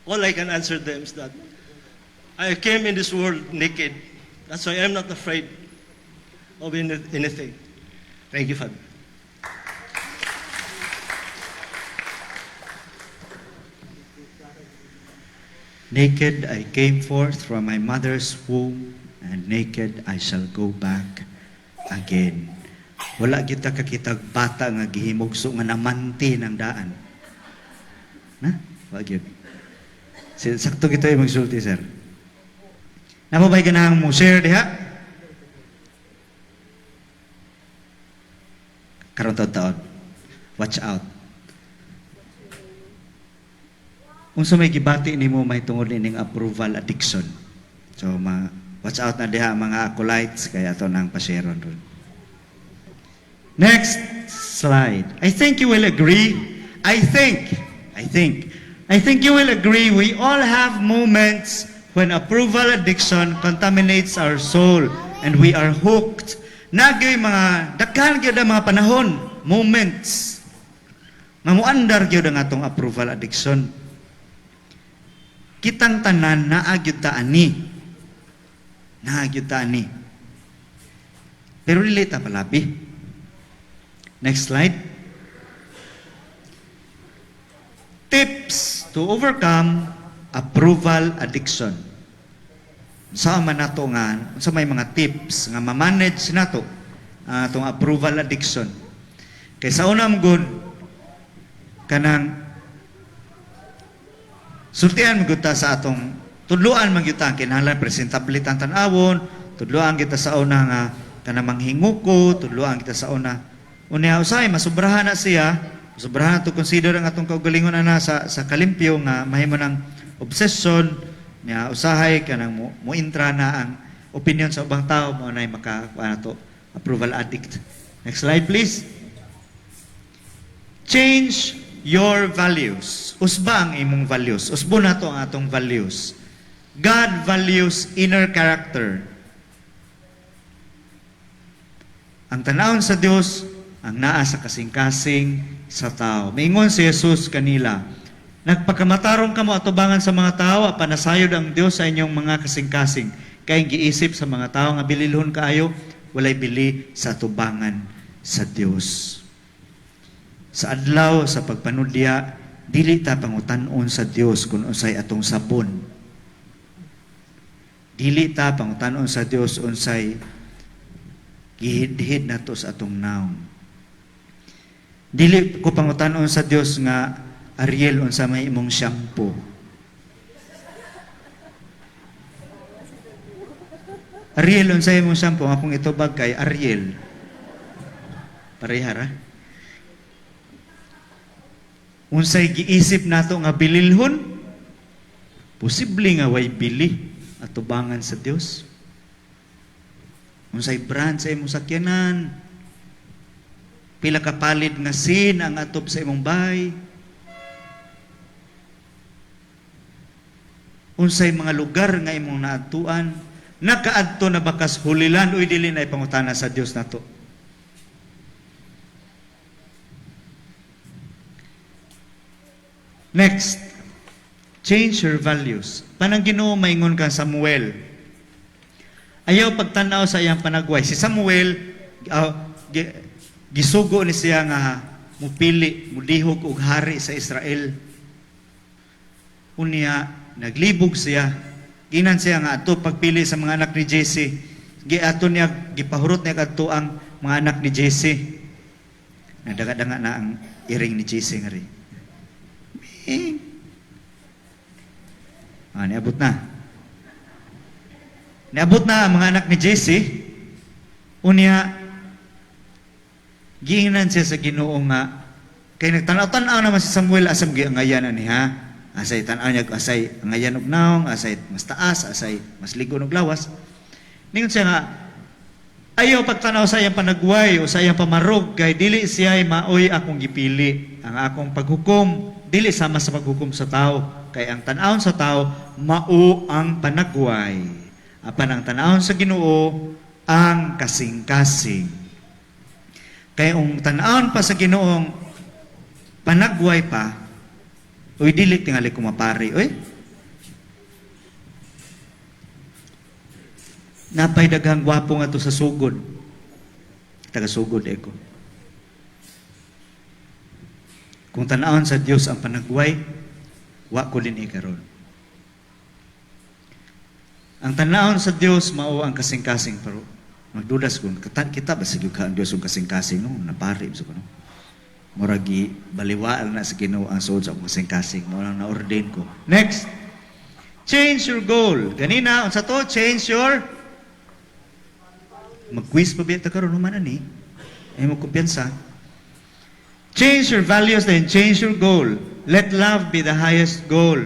All I can answer them is that I came in this world naked. That's why I'm not afraid of anything. Thank you, Father. Naked I came forth from my mother's womb, and naked I shall go back again. Wala kita kakitag bata nga gihimugso nga namanti ng daan. Na? Wag yun. Sakto kita yung magsulti, sir. Napabay ka na mo share diha? Karon taon. Watch out. Unsa may gibati nimo may tungod ning approval addiction. So watch out na diha mga acolytes kaya ato nang pasharon ron. Next slide. I think you will agree. I think you will agree we all have moments when approval addiction contaminates our soul and we are hooked. Nagyoy mga daghan gyud ang mga panahon, moments. Mamuandar gyud ang atong approval addiction. Kitang tanan naagyud ta ani. Naagyud ta ani. Pero dili ta palabi. Next slide. Tips to overcome approval addiction. Sa man nato nga, sa may mga tips nga ma-manage nato atong approval addiction. Kay sa unang good kanang sultian magjuta sa atong tudluan magyuta kinahanglan presentability ang tan-awon, tudluan kita sa una nga kanang manghinguko, tudluan kita sa una unya usay masubrahan na siya Sobrahan to consider ang atong kaugalingon ana sa kalimpyo nga mahimo ng obsession nga usahay kanang mo intra na ang opinion sa ubang tao mo na makakuha na to approval addict. Next slide please. Change your values. Usba ang imong values. Usbo na to ang atong values. God values inner character. Ang tanawon sa Dios ang naa sa kasing-kasing sa tao. Maingon si Jesus kanila, nagpakamatarong kamo atubangan sa mga tao, panasayod ang Dios sa inyong mga kasing-kasing. Kaya giisip sa mga tao nga bililhon kaayo, walay bili sa atubangan sa Dios. Sa adlaw, sa pagpanudya, dili ta pangutan-on sa Dios kung unsay atong sapon. Dili ta pangutan-on sa Dios unsay gihid-hid nato sa atong naong. Dili ko pangutan-on sa Dios nga Ariel unsa may imong shampoo. Ariel unsa imong shampoo nga kung itubag kay Ariel. Parehara. Unsay giisip nato nga bililhon? Posible nga way bili at tubangan sa Dios. Unsay brand sa imong sakyanan? Pila ka palid nga sin ang atop sa imong bahay? Unsay mga lugar nga imong naadtuan? Nakaadto na bakas hulilan uy dili na ipangutana sa Dios nato. Next, change your values. Panang Ginoo maingon kang Samuel. Ayaw pagtanaw sa iyang panagway. Si Samuel, gisugo ni siya nga mupili, mudihog og hari sa Israel. Unya, naglibog siya. Ginan siya nga ato pagpili sa mga anak ni Jesse. Giato niya, gipahurot niya kadto ang mga anak ni Jesse. Nadaga-daga na ang iring ni Jesse nga rin. Niabot na. Niabot na ang mga anak ni Jesse. Unya, giingnan siya sa Ginoo nga, kay nagtanaw-tanaw naman si Samuel asam giangayan ani ha. Asay tanaw niya asay angayan og naong, asay mas taas, asay mas ligon og lawas. Ningon siya nga, ayaw pagtanaw sa iyang panagway o sa iyang pamarog, kay dili siya maoy akong gipili. Ang akong paghukom, dili sama sa paghukom sa tao. Kay ang tanawon sa tao, mao ang panagway. Apan ang tanawon sa Ginoo, ang kasing-kasing. Kay ang tanawon pa sa Ginoong panagway pa, uy dili tingali kumapari, uy. Napay daghang gwapo nga to sa sugod. Taga-sugod eko. Kung tanawon sa Dios ang panagway, wa ko din ikaron. Ang tanawon sa Dios mao ang kasing-kasing pero magdudas kun kita ba sa ka ang Dios ang kasing-kasing no napari so kuno. Muragi baliwaan na sa Ginoo ang suod sa kasing-kasing mo lang na-ordain ko. Next. Change your goal. Ganina unsa to? Change your mag-quiz pa biya ta karon human ani. Ay mo kumpiyansa. Change your values then change your goal. Let love be the highest goal.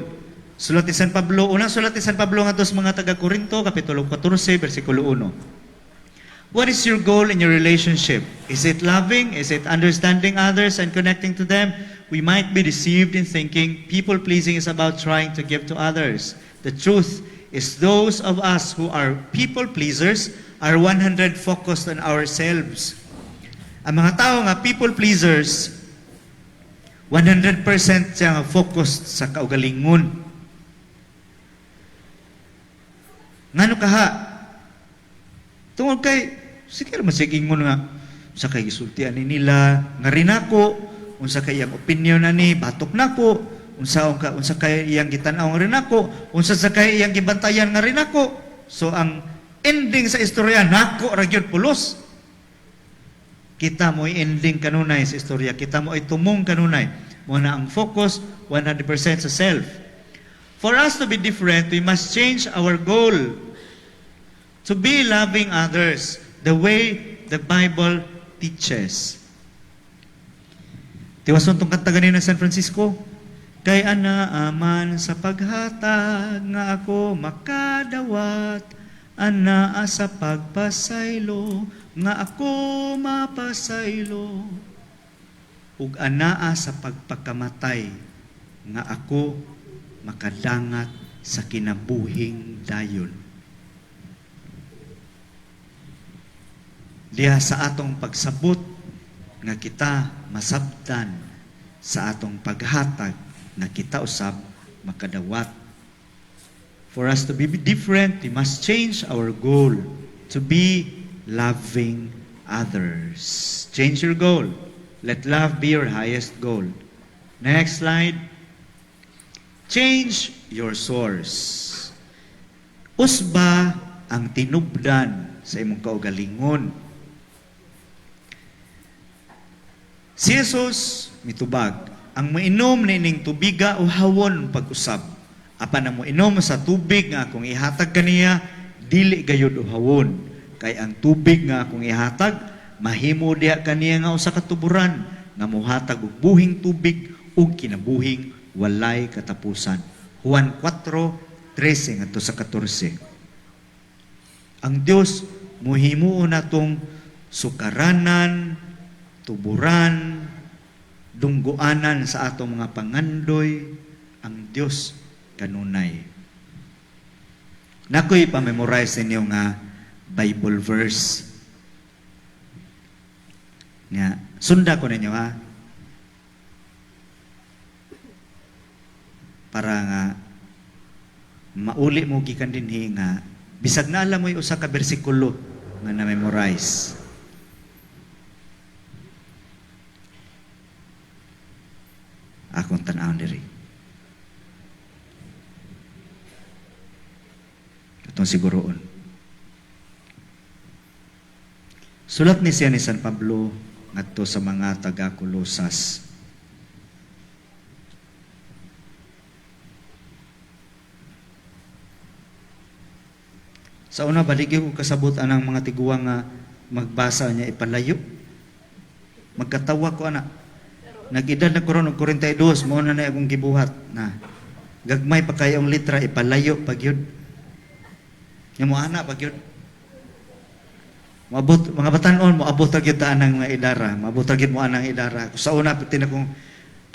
Sulat ni San Pablo, unang sulat ni San Pablo nga sa mga taga-Korinto, kapitulo 14, versikulo 1. What is your goal in your relationship? Is it loving? Is it understanding others and connecting to them? We might be deceived in thinking people-pleasing is about trying to give to others. The truth is those of us who are people-pleasers are 100 focused on ourselves. Ang mga tao nga people-pleasers, 100% siya nga focused sa kaugalingon. Ngano kaha? Tungod kay, sige naman sigingon nga, sa kay gisultian ni nila, nga rin ako, unsa kay iyang opinion na ni, batok na ko, unsa kay iyang gitanaw nga rin ako, unsa sa kay iyang gibantayan nga rin ako. So ang ending sa istorya, nako ragyod pulos. Kita mo ending kanunay sa istorya, kita mo tumong kanunay. Muna ang focus, 100% sa self. For us to be different, we must change our goal to be loving others the way the Bible teaches. Tiwason tong kanta ganina San Francisco. Kay ana aman sa paghatag nga ako makadawat, ana sa pagpasaylo nga ako mapasaylo, ug anaa sa pagpakamatay nga ako makadangat sa kinabuhing dayon. Diha sa atong pagsabot nga kita masabtan sa atong paghatag na kita usab makadawat. For us to be different, we must change our goal to be loving others. Change your goal. Let love be your highest goal. Next slide. Change your source. Usba ang tinubdan sa imong kaugalingon. Si Jesus mitubag, ang mainom na ining tubiga o hawon pag-usab. Apan ang mainom sa tubig nga akong ihatag kaniya, dili gayud o hawon. Kay ang tubig nga akong ihatag, mahimo diha kaniya nga usa ka tuburan, nga muhatag og buhing tubig ug kinabuhing walay katapusan. Juan 4:13 ngadto sa 14. Ang Dios muhimuon natong sukaranan, tuburan, dungguanan sa atong mga pangandoy, ang Dios kanunay. Nakoy pa-memorize ninyo nga Bible verse. Nga, sunda ko ninyo ha. Para nga mauli mo gikan dinhi nga bisag na alam mo yung usa ka bersikulo nga na-memorize. Akong tan-aw diri. Itong siguroon. Sulat ni siya ni San Pablo ngadto sa mga taga-Kolosas. Sa una, baligi ko kasabot anang mga tiguang nga magbasa niya ipalayo. Magkatawa ko ana. Nag-edad na koron og 42, mo na akong gibuhat na gagmay pa kayo ang litra ipalayo pag yun. Nya mo ana pag yun. Maabot mga batan-on mo abot gyud ta anang mga idara, maabot gyud mo anang idara. Sa una pitin akong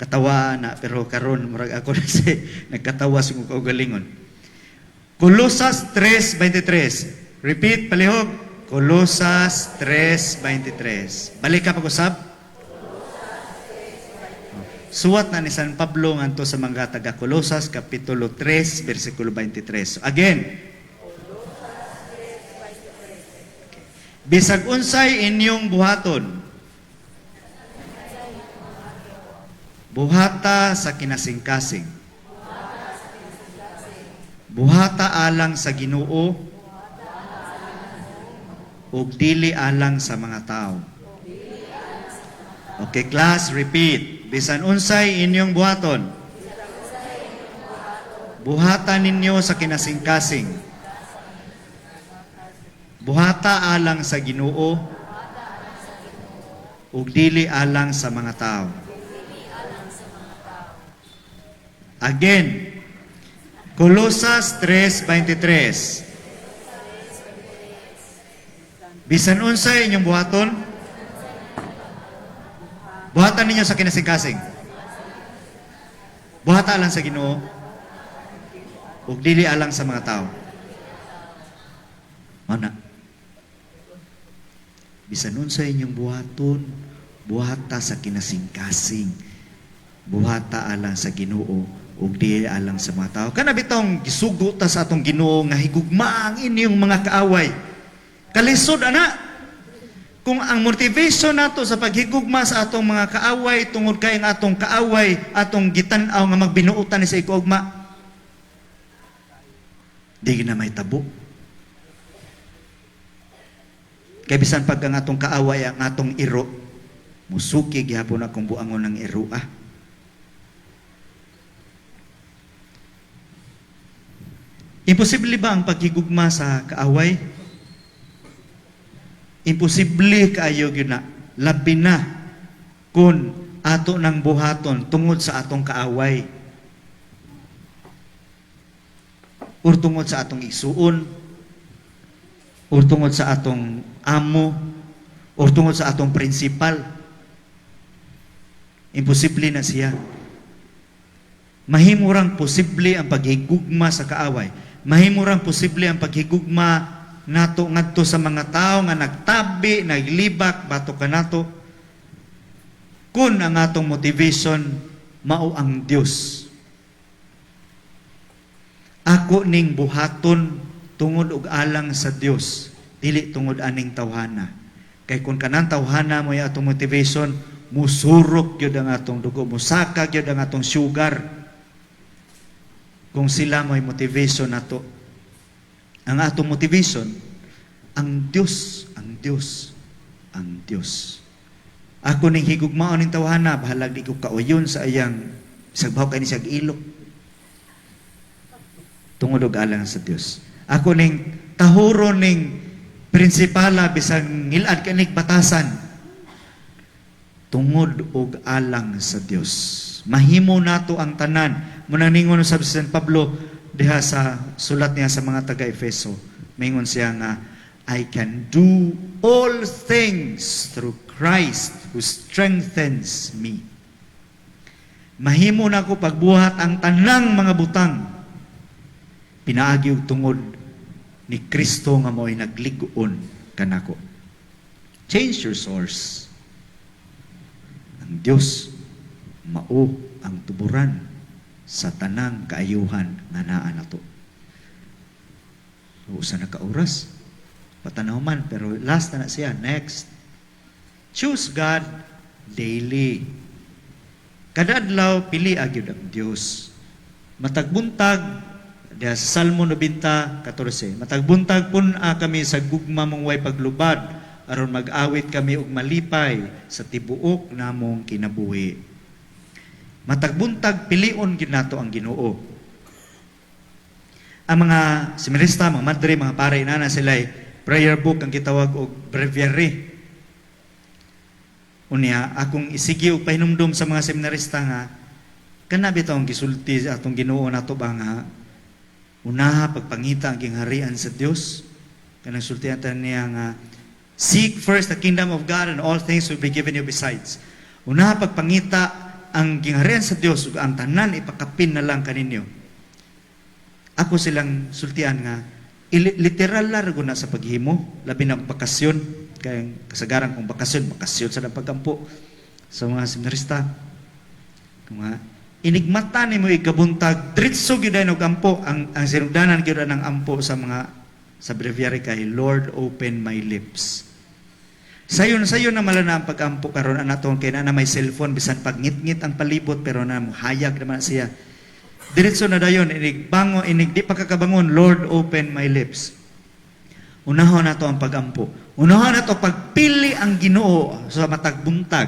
katawa na pero karon murag ako na si nagkatawa sa kong kaugalingon. Kolosas 3:23. Repeat palihog. Kolosas 3:23. Balik ka pag-usab. Suwat na ni San Pablo nganto sa mga taga Kolosas kapitulo 3 bersikulo 23. So again. Bisag unsay inyong buhaton. Buhata sa kinasingkasing. Buhata alang sa Ginoo ug dili alang sa mga tao. Okay, class, repeat. Bisan unsay inyong buhaton. Buhata ninyo sa kinasingkasing. Buhata alang sa Ginoo ug dili alang sa mga tao. Again, Kolosas 3:23. Bisan unsay inyong buhaton. Buhatan ninyo sa kinasingkasing. Buhata alang sa Ginoo ug dili alang sa mga tao. Mana? Bisan unsay inyong buhaton, buhata sa kinasingkasing. Buhata alang sa Ginoo ug dili alang sa mga tao. Kana bitong gisugo ta sa atong Ginoo nga higugma ang inyong mga kaaway. Kalisod ana. Kung ang motivation nato sa paghigugma sa atong mga kaaway tungod kay ang atong kaaway atong gitan-aw nga magbinuotan ni sa ikaugma, di na may tabo. Kay bisan pag ang atong kaaway ang atong iro, musuki gihapon akong buangon ng iro ah. Imposible ba ang paghigugma sa kaaway? Imposible kaayo gyud na. Labi na kung ato ng buhaton tungod sa atong kaaway or tungod sa atong isuon or tungod sa atong amo or tungod sa atong prinsipal. Imposible na siya. Mahimurang posible ang paghigugma sa kaaway. Mahimurang posible ang paghigugma nato ngadto sa mga tao nga nagtabi, naglibak bato kanato kun ang atong motivation mao ang Dios. Ako ning buhaton tungod og alang sa Dios, dili tungod aning tawhana. Kay kun kanang tawhana mo atong motivation, musurok gyud ang atong dugo, musaka gyud ang atong sugar. Kung sila mo'y motivation nato, ang atong motivation, ang Dios, ang Dios, ang Dios. Ako ning higugmaon ning tawhana, bahalag di ko kauyon sa ayang sagbaw kay ni siyag ilok. Tungod og alang sa Dios. Ako ning tahuro ning prinsipala bisang ngilad kanig batasan. Tungod og alang sa Dios. Mahimo nato ang tanan. Munang ningon sa San Pablo diha sa sulat niya sa mga taga-Efeso. Mingon siya nga, I can do all things through Christ who strengthens me. Mahimo na ko pagbuhat ang tanang mga butang. Pinaagi og tungod ni Kristo nga mo'y nagligoon kanako. Change your source. Ang Dios mao ang tuburan sa tanang kaayuhan nga naa nato. So, usa na ka oras. Patanaw man, pero last na siya. Next. Choose God daily. Kada adlaw pili agyud ang Dios. Matagbuntag diha sa Salmo 90:14. Matagbuntag pun kami sa gugma mong way paglubad aron mag-awit kami og malipay sa tibuok namong kinabuhi. Matagbuntag pilion gid nato ang Ginoo. Ang mga seminarista, mga madre, mga pare inana sila'y prayer book ang gitawag og breviary. Unya akong isigi og pahinumdum sa mga seminarista nga kana bitaw ang gisulti sa atong Ginoo nato ba nga unaha pagpangita ang gingharian sa Dios. Kanang sultihan niya nga seek first the kingdom of God and all things will be given you besides. Unaha pagpangita ang gingharian sa Dios ug ang tanan ipakapin na lang kaninyo. Ako silang sultian nga literal largo na sa paghimo, labi na bakasyon, kay kasagaran kong bakasyon sa pagkampo sa mga seminarista. Kung inigmata nimo ikabuntag diretso gyud og ampo ang sinugdanan gyud ng ampo sa mga sa breviary kay Lord open my lips. Sayon na malana ang pag-ampo karon anaton kay na may cellphone bisan pagngit-ngit ang palibot pero na hayag naman siya. Diretso na dayon inig di pagkakabangon Lord open my lips. Unahon nato ang pag-ampo. Unahon nato pagpili ang Ginoo sa matag buntag.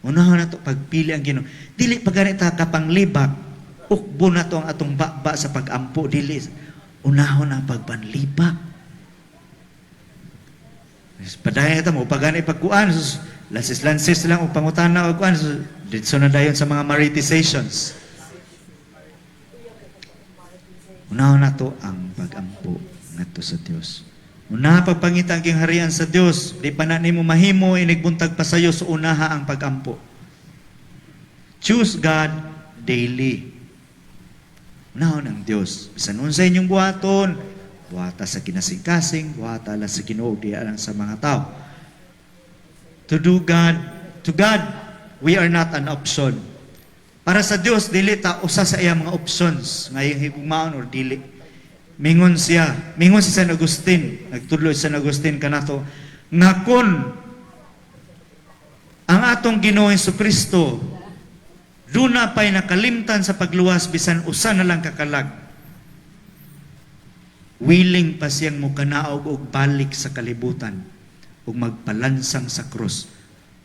Unahon nato pagpili ang Ginoo. Dili paganita kapanglibak. Ukbo nato ang atong baba sa pag-ampo dili. Unahon ang pagpanlibak. Padayon ito mo, pagani pagkuan, lansis lang o pangutana o kuan, dito na dayon sa mga maritizations. Unaw na to ang pag-ampo ngadto sa Dios. Unaha pagpangita ang gingharian sa Dios, di pa na nimo mahimo inigbuntag pa sayo so unaha ang pag-ampo. Choose God daily. Unaw ng Dios. Bisan unsay inyong buhaton, buhata sa kinasing-kasing, buhata la sa Ginoo di alang sa mga tao. To God, we are not an option. Para sa Dios, dili ta usa sa iyang mga options ngayong higugmaon or dili. Mingon si San Agustin, nagtudlo si San Agustin kanato, nga kun ang atong Ginoo Jesucristo duna pa'y nakalimtan sa pagluwas bisan usa na lang kakalag. Willing pa siyang mukanaog og balik sa kalibutan ug magpalansang sa krus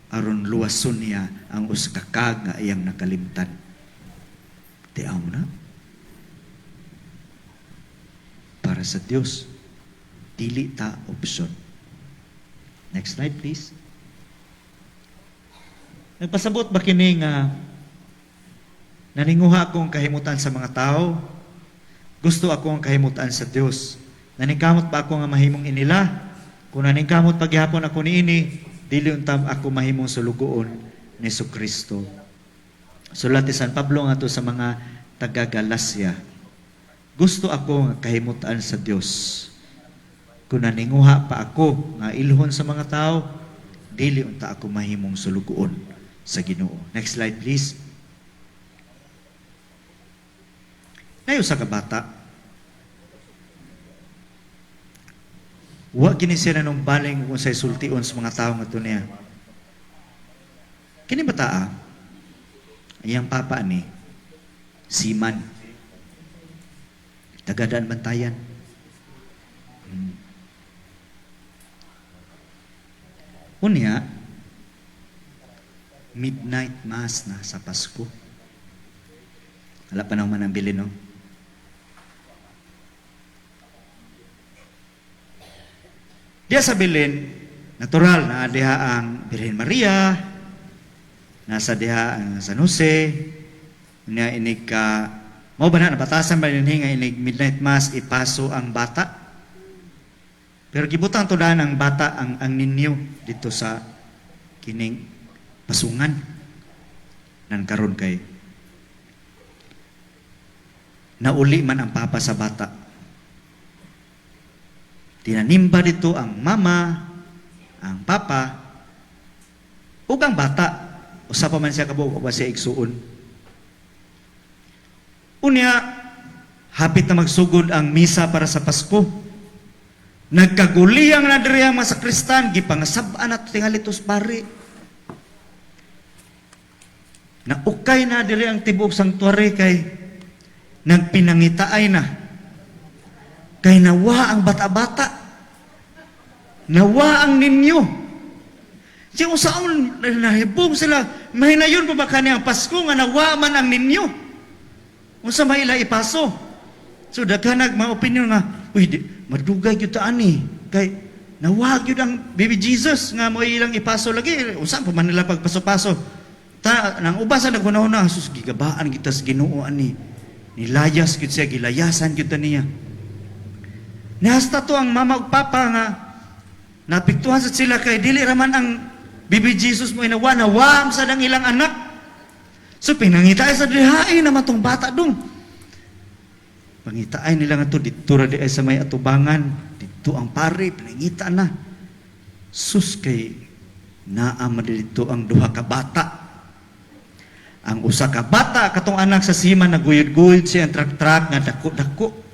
aron luwason niya ang uskakag nga iyang nakalimtan. Tiaw na. Para sa Dios, dili ta option. Next slide, please. Nagpasabot ba kini nga naninguha akong kahimutan sa mga tao? Gusto akong kahimutan sa Dios. Naningkamot ba ako nga mahimong inila? Kung naningkamot paghihapon ako niini, dili untab ako mahimong sulugoon ni Jesucristo. Sulat ni San Pablo nga to sa mga taga-Galasya. Gusto ako nga kahimutan sa Dios. Kung naninguha pa ako nga ilhon sa mga tao, dili unta ako mahimong sulugoon sa Ginoo. Next slide please. Ngayon sa kabata, wa kini siya nung baling kung sa sultion sa mga tao nga ito niya. Kini bata iyang papa ni Siman. Tagadaan Bantayan. Unya, midnight mass na sa Pasko. Wala pa naman ang bilin, no? Diya sa bilin, natural na diha ang Birhen Maria, nasa diha ang San Jose, unya inig ka, mao ba na nabatasan ba ninhi nga inig midnight mass ipaso ang bata? Pero gibutang to daan ang bata ang ninyo dito sa kining pasungan nan karon kay nauli man ang papa sa bata. Tinanimba dito ang mama, ang papa, ug ang bata. Usa pa man siya kabuok o siya igsuon. Unya, hapit na magsugod ang misa para sa Pasko. Nagkaguliyang na diri ang mga sakristan, gipangasab-an at tingalitos pari. Naukay na diri ang tibuok sanctuary kay nagpinangitaay na. Kay nawa ang bata-bata. Nawa ang ninyo. Siya usaon nahibog sila. Mahinayon pa ba kaniyang Pasko nga nawa man ang ninyo? Unsa may ila ipaso? So daghanag mga opinion nga, uy, madugay gyud ta ani kay nawag gyud ang baby Jesus nga mo ilang ipaso lagi. Unsa pa man nila pagpaso-paso? Ta nang uba sa naghunahuna, sus gigabaan kita sa Ginoo ani. Nilayas gyud siya, gilayasan gyud ta niya. Nihasta to ang mama ug papa nga napiktuhan sa sila kay dili raman ang baby Jesus mo inawa nawam sa dang ilang anak. So pinangita sa dihain naman tong bata dong. Pangitaay nila nga to dito ra di ay sa may atubangan, dito ang pare pinangita na. Sus kay naa dito ang duha ka bata. Ang usa ka bata katong anak sa Siman naguyod-guyod siya ang trak-trak nga dako-dako.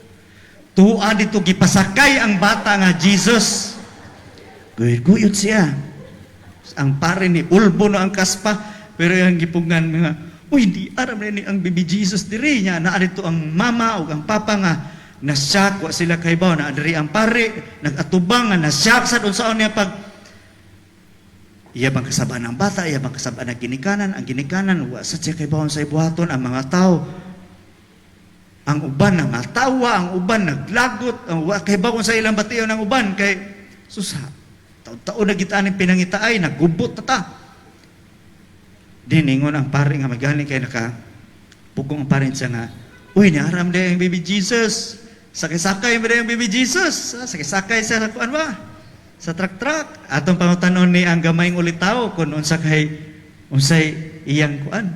Tuwa dito gipasakay ang bata nga Jesus. Guyod-guyod siya. Ang pare ni ulbo no ang kaspa, pero yung gipungan nga, uy, di aram na ni ang baby Jesus diri niya. Naa dito ang mama o ang papa nga nasyak, wa sila kay baw, naa diri ang pare, nagatubang nga nasyak sa doon sa niya pag iya bang kasabaan ng bata, iya bang kasabaan ng ginikanan, ang ginikanan, wa sa siya kay baw sa ibuhaton, ang mga tao, ang uban nangatawa, ang uban naglagot, ang wa kay baw sa ilang batiyo ng uban, kay susa, taon-taon na gitaan ng pinangitaay, nagubot tata. Diningon ang pare nga magaling kay naka pugong ang pare siya nga, uy, niaram na yung baby Jesus. Sakay-sakay mo na yung baby Jesus. Sakay-sakay siya sa kuan ba? Sa trak-trak. Atong pangutanon ni ang gamayng ulitaw kung unsay iyang kuan.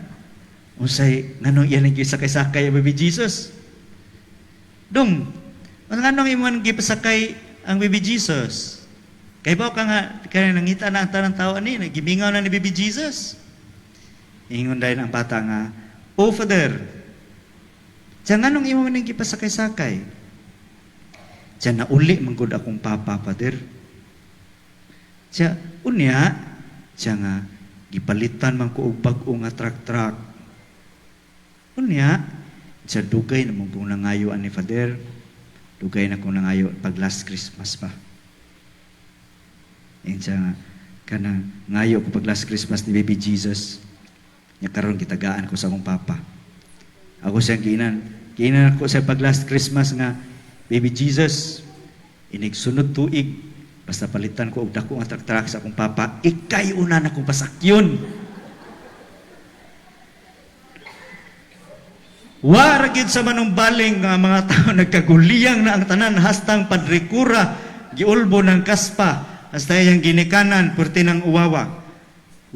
Unsay nganong iyan ang sakay-sakay yung baby Jesus. Dong, nganong imong gipasakay ang baby Jesus? Kay ba ka nga kaya nangita na ang tanang tao ani, nagibingaw na ni baby Jesus. Ingon dahil ang bata nga, oh, Father, siya nga nung imo man gipasakay-sakay. Siya nauli manggod akong papa, Father. Siya, unya, siya nga, gipalitan man ko og bag-o nga trak-trak. Unya, siya dugay na mong nangayo ani Father. Dugay na kong nangayo pag last Christmas pa. Yan siya nga, kanang ngayo ko pag last Christmas ni baby Jesus. Nya karon gitagaan ko sa akong papa. Ako siyang kiinan ako sa pag last Christmas nga, baby Jesus, inig sunod tuig, basta palitan ko og dako nga trak-trak sa akong papa, ikay una na kong pasakyon. Wa ra gid sa manumbaling nga mga tao nagkaguliyang na ang tanan hastang padrikura giulbo ng kaspa hasta yang ginikanan purti ng uwawa.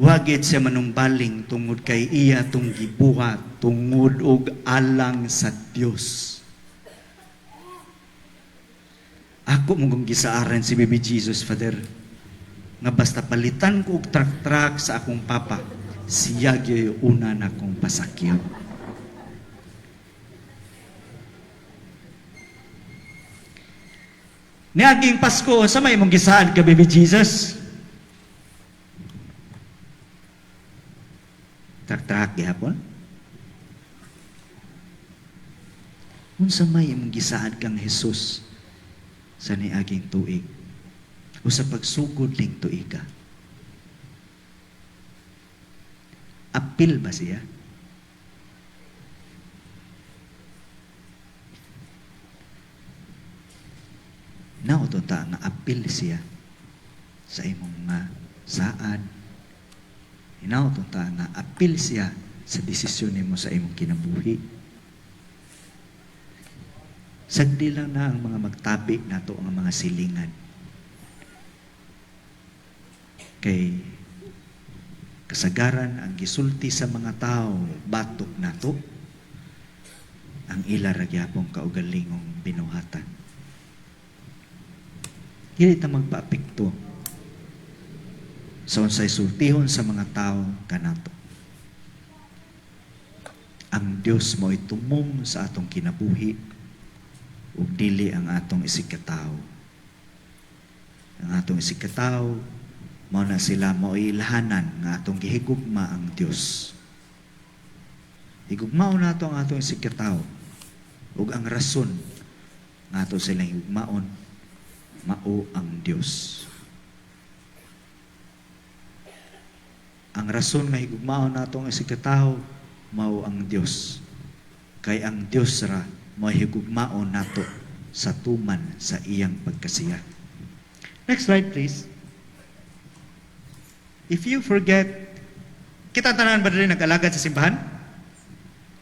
Wa gid siya manumbaling tungod kay iya tung gibuhat tungod og alang sa Dios. Ako mong gisaaran si Baby Jesus, Father, nga basta palitan ko og trak-trak sa akong papa, siya gyud una na akong pasakyan. Niaging Pasko, sa may mong gisaad ka, Baby Jesus? Trak-trak gihapon? Unsa may imong gisaad kang Jesus sa niaging tuig? O sa pagsugod ling tuig ka? Apil ba siya? Nauto ta nga apil siya sa imong nga saad. Nauto ta nga apil siya sa desisyon nimo sa imong kinabuhi. Sagdi lang na ang mga magtabi nato ang mga silingan. Kay kasagaran ang gisulti sa mga tao batok nato ang ila ra gyapon kaugalingong binuhatan. Dili ta magpaapekto sa unsay sultihon sa mga tao kanato. Ang Dios mo tumong sa atong kinabuhi ug dili ang atong isigkatawo. Ang atong isigkatawo mao na sila mo ilahanan nga atong gihigugma ang Dios. Higugmao nato ang atong isigkatawo ug ang rason nga ato silang higugmaon mao ang Dios. Ang rason nga higugmaon natong isigkatawo mao ang Dios. Kay ang Dios ra mao higugmaon nato sa tuman sa iyang pagkasiya. Next slide please. If you forget, kita tanan ba rin nag-alagad sa simbahan?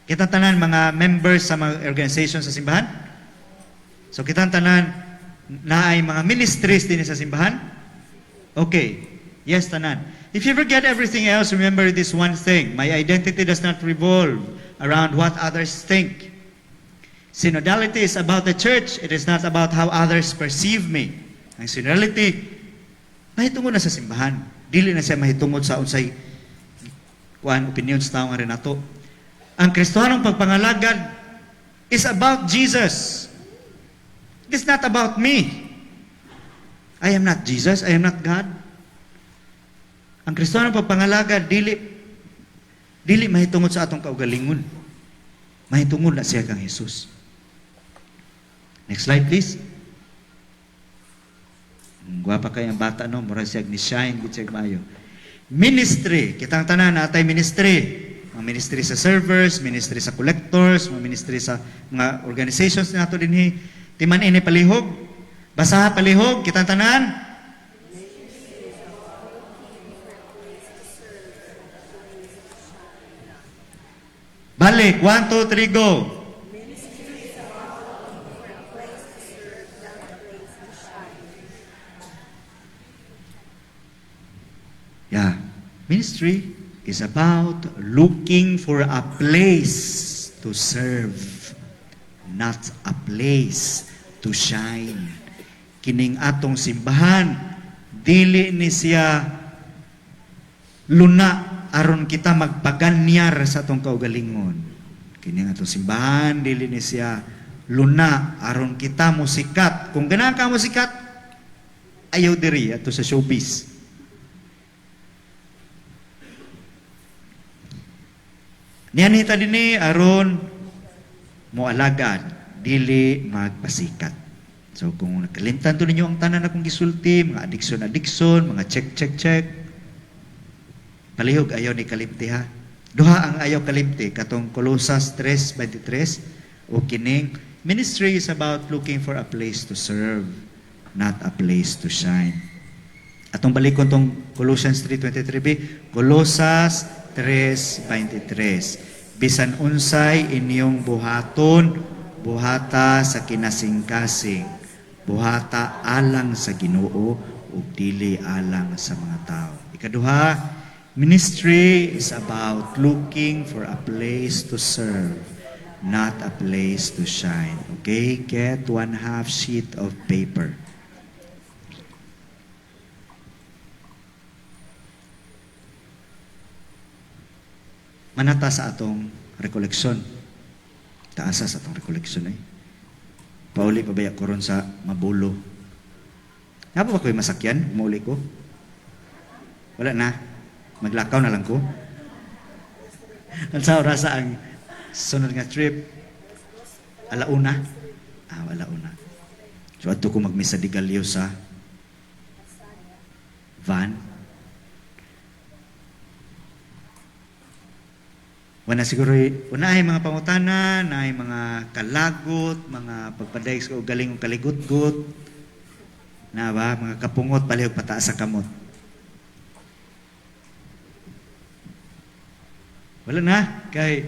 Kita tanan mga members sa mga organization sa simbahan? So kita tanan na ay mga ministries din sa simbahan? Okay. Yes, tanan. If you forget everything else, remember this one thing. My identity does not revolve around what others think. Synodality is about the church. It is not about how others perceive me. Ang synodality, mahitungod na sa simbahan. Dili na siya mahitungod sa unsay opinion sa tao nga rin nato. Ang Kristohanong pagpangalagad is about Jesus. It's not about me. I am not Jesus. I am not God. Ang Kristohanong pagpangalagad, dili mahitungod sa atong kaugalingon. Mahitungod na siya kang Jesus. Next slide, please. Gwapa kay ang bata, no? Mura siya ni shine, gitsig maayo. Ministry. Kitang tanan, natay ministry. Mga ministry sa servers, ministry sa collectors, mga ministry sa mga organizations nato dinhi. Timan ini palihog. Basaha palihog, kitang tanan. Balik, 1, 2, 3, go. Yeah. Ministry is about looking for a place to serve, not a place to shine. Kining atong simbahan, dili ni siya luna aron kita magpaganyar sa atong kaugalingon. Kining atong simbahan, dili ni siya luna aron kita musikat. Kung ganahan ka musikat, ayaw diri ato sa showbiz. Niyanita din aron mo alagad, dili magpasikat. So kung nakalimtan to ninyo ang tanan akong gisulti, mga addiction, mga check, palihog ayaw ni kalimti ha. Duha ang ayaw kalimti, katong Colossus 3:23, o kining, ministry is about looking for a place to serve, not a place to shine. Atong balikon tong Colossians 3:23b, Colossus 3:23. bisan unsay inyong buhaton, buhata sa kinasing-kasing, buhata alang sa Ginoo ug dili alang sa mga tao. Ikaduha, ministry is about looking for a place to serve, not a place to shine. Okay? Get 1/2 sheet of paper. Manata sa atong rekoleksyon. Taasa sa atong rekoleksyon eh. Pauli pa ba ko ron sa mabulo? Nga ba ko'y masakyan? Umuuli ko? Wala na. Maglakaw na lang ko. Ang sa orasa ang sunod nga trip. Alauna. Alauna. So ato ko magmisa di Galio sa van. Wala siguro, una ay mga pangutana, na ay mga kalagot, mga pagpaday sa galing ng kaligot-gut, na ba, mga kapungot, palihog pataas sa kamot. Wala na, kay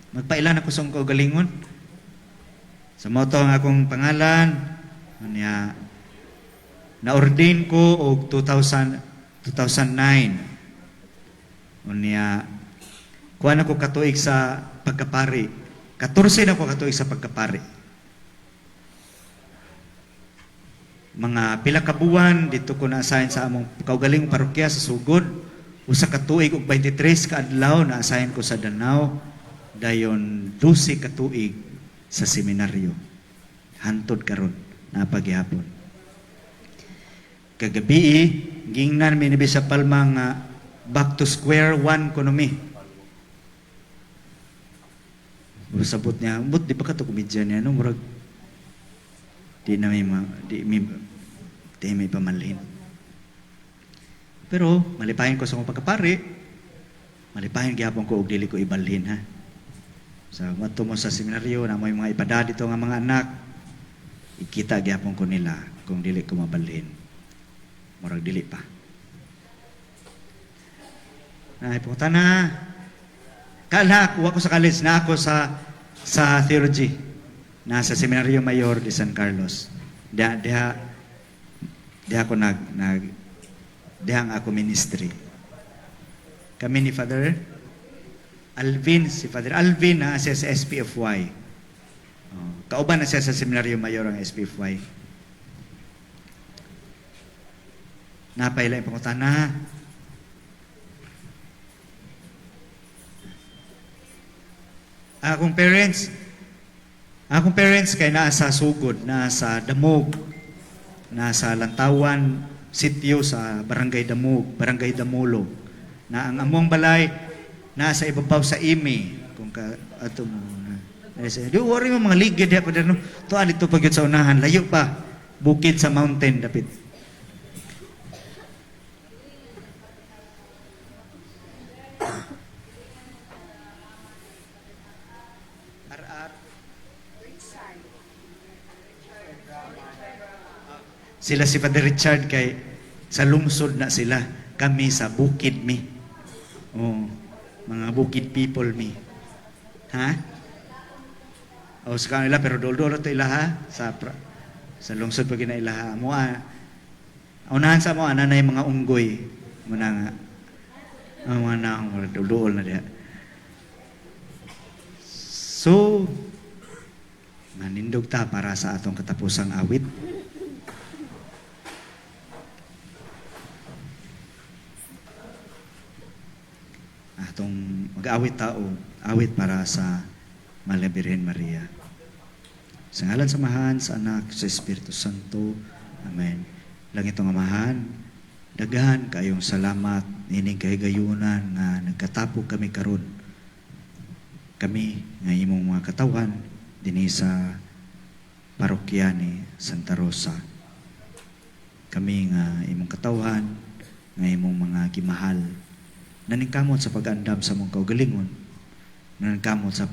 magpailan ako sa kaugalingon. Sa moto ang akong pangalan, na-ordain ko og 2009. Unya, kuha na ko katuig sa pagkapari. 14 na ko katuig sa pagkapari. Mga pila ka buwan dito ko na-assign sa among kaugalingong parokya sa Sugod. Usa ka tuig ug 23 ka adlaw na-assign ko sa Danao. Dayon 12 ka tuig sa seminaryo. Hantod karon napaghihapon. Kagabi gingnan mi ni sa Palma nga back to square one kuno mi. Sabot niya, di pa ka ito komedyan niya, no? Murag, di may pamanlin. Pero, malipahin ko sa akong pagkapari, malipahin gyapon ko og dili ko ibalhin, ha? Sa mato mo sa seminaryo, na may mga ipada dito nga mga anak, ikita gyapon ko nila kung dili ko mabalhin. Murag dili pa. Ipunta na. Kala, kuha ko sa college na ako sa theology. Nasa Seminaryo Mayor de San Carlos. Diha ako diha ako ministry. Kami ni Father Alvin, si Father Alvin na siya sa SPFY. Kauban na siya sa Seminaryo Mayor ang SPFY. Napaila yung pangutana. Akong parents kay nasa Sugod, nasa Damog, nasa Lantawan, sitio sa Barangay Damog, Barangay Damulo. Na ang among balay nasa ibabaw sa Imi, kung ka ato mo na. Di worry mo mga ligid ya pa no. Tuan dito pag sa unahan, layo pa. Bukid sa mountain dapit. Sila si Father Richard kay sa lungsod na sila. Kami sa bukid mi. Mga bukid people mi. Ha? Sa kanila pero dol-dol to ilaha sa lungsod pag ilaha mo unahan sa mo nanay mga unggoy mo na nga mga na dol-dol na diha. So manindog ta para sa atong katapusang awit. Atong mag-awit tao, awit para sa Mahal na Birhen Maria. Sa ngalan sa Amahan, sa Anak, sa Espiritu Santo. Amen. Lang itong Amahan, daghan kayong salamat, nining kahigayunan na nagkatapog kami karon. Kami nga imong mga katawan dinhi sa parokya ni Santa Rosa. Kami nga imong katawan, nga imong mga gimahal, naningkamot sa pag-andam sa mong kaugalingon, naningkamot sa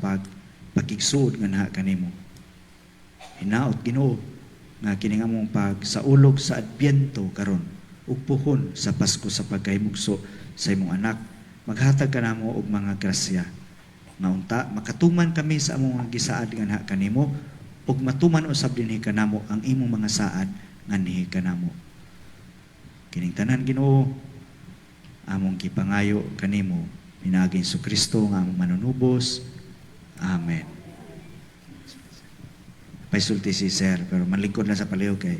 pagkigsuod nga naha kanimo. Hinaot Ginoo nga kini nga mong pagsaulog sa Adbyento karon ug puhon sa Pasko sa pagkahimugso sa imong anak, maghatag ka namo og mga grasya Maunta makatuman kami sa among mga gisaad nga naha kanimo ug matuman usab dinhi kanamo ang imong mga saad nga nihi kanamo. Kining tanan Ginoo among gipangayo kanimo pinaging Hesus Kristo nga among manunubos. Amen. Paisulti si Sir pero manlingkod lang sa paliw kay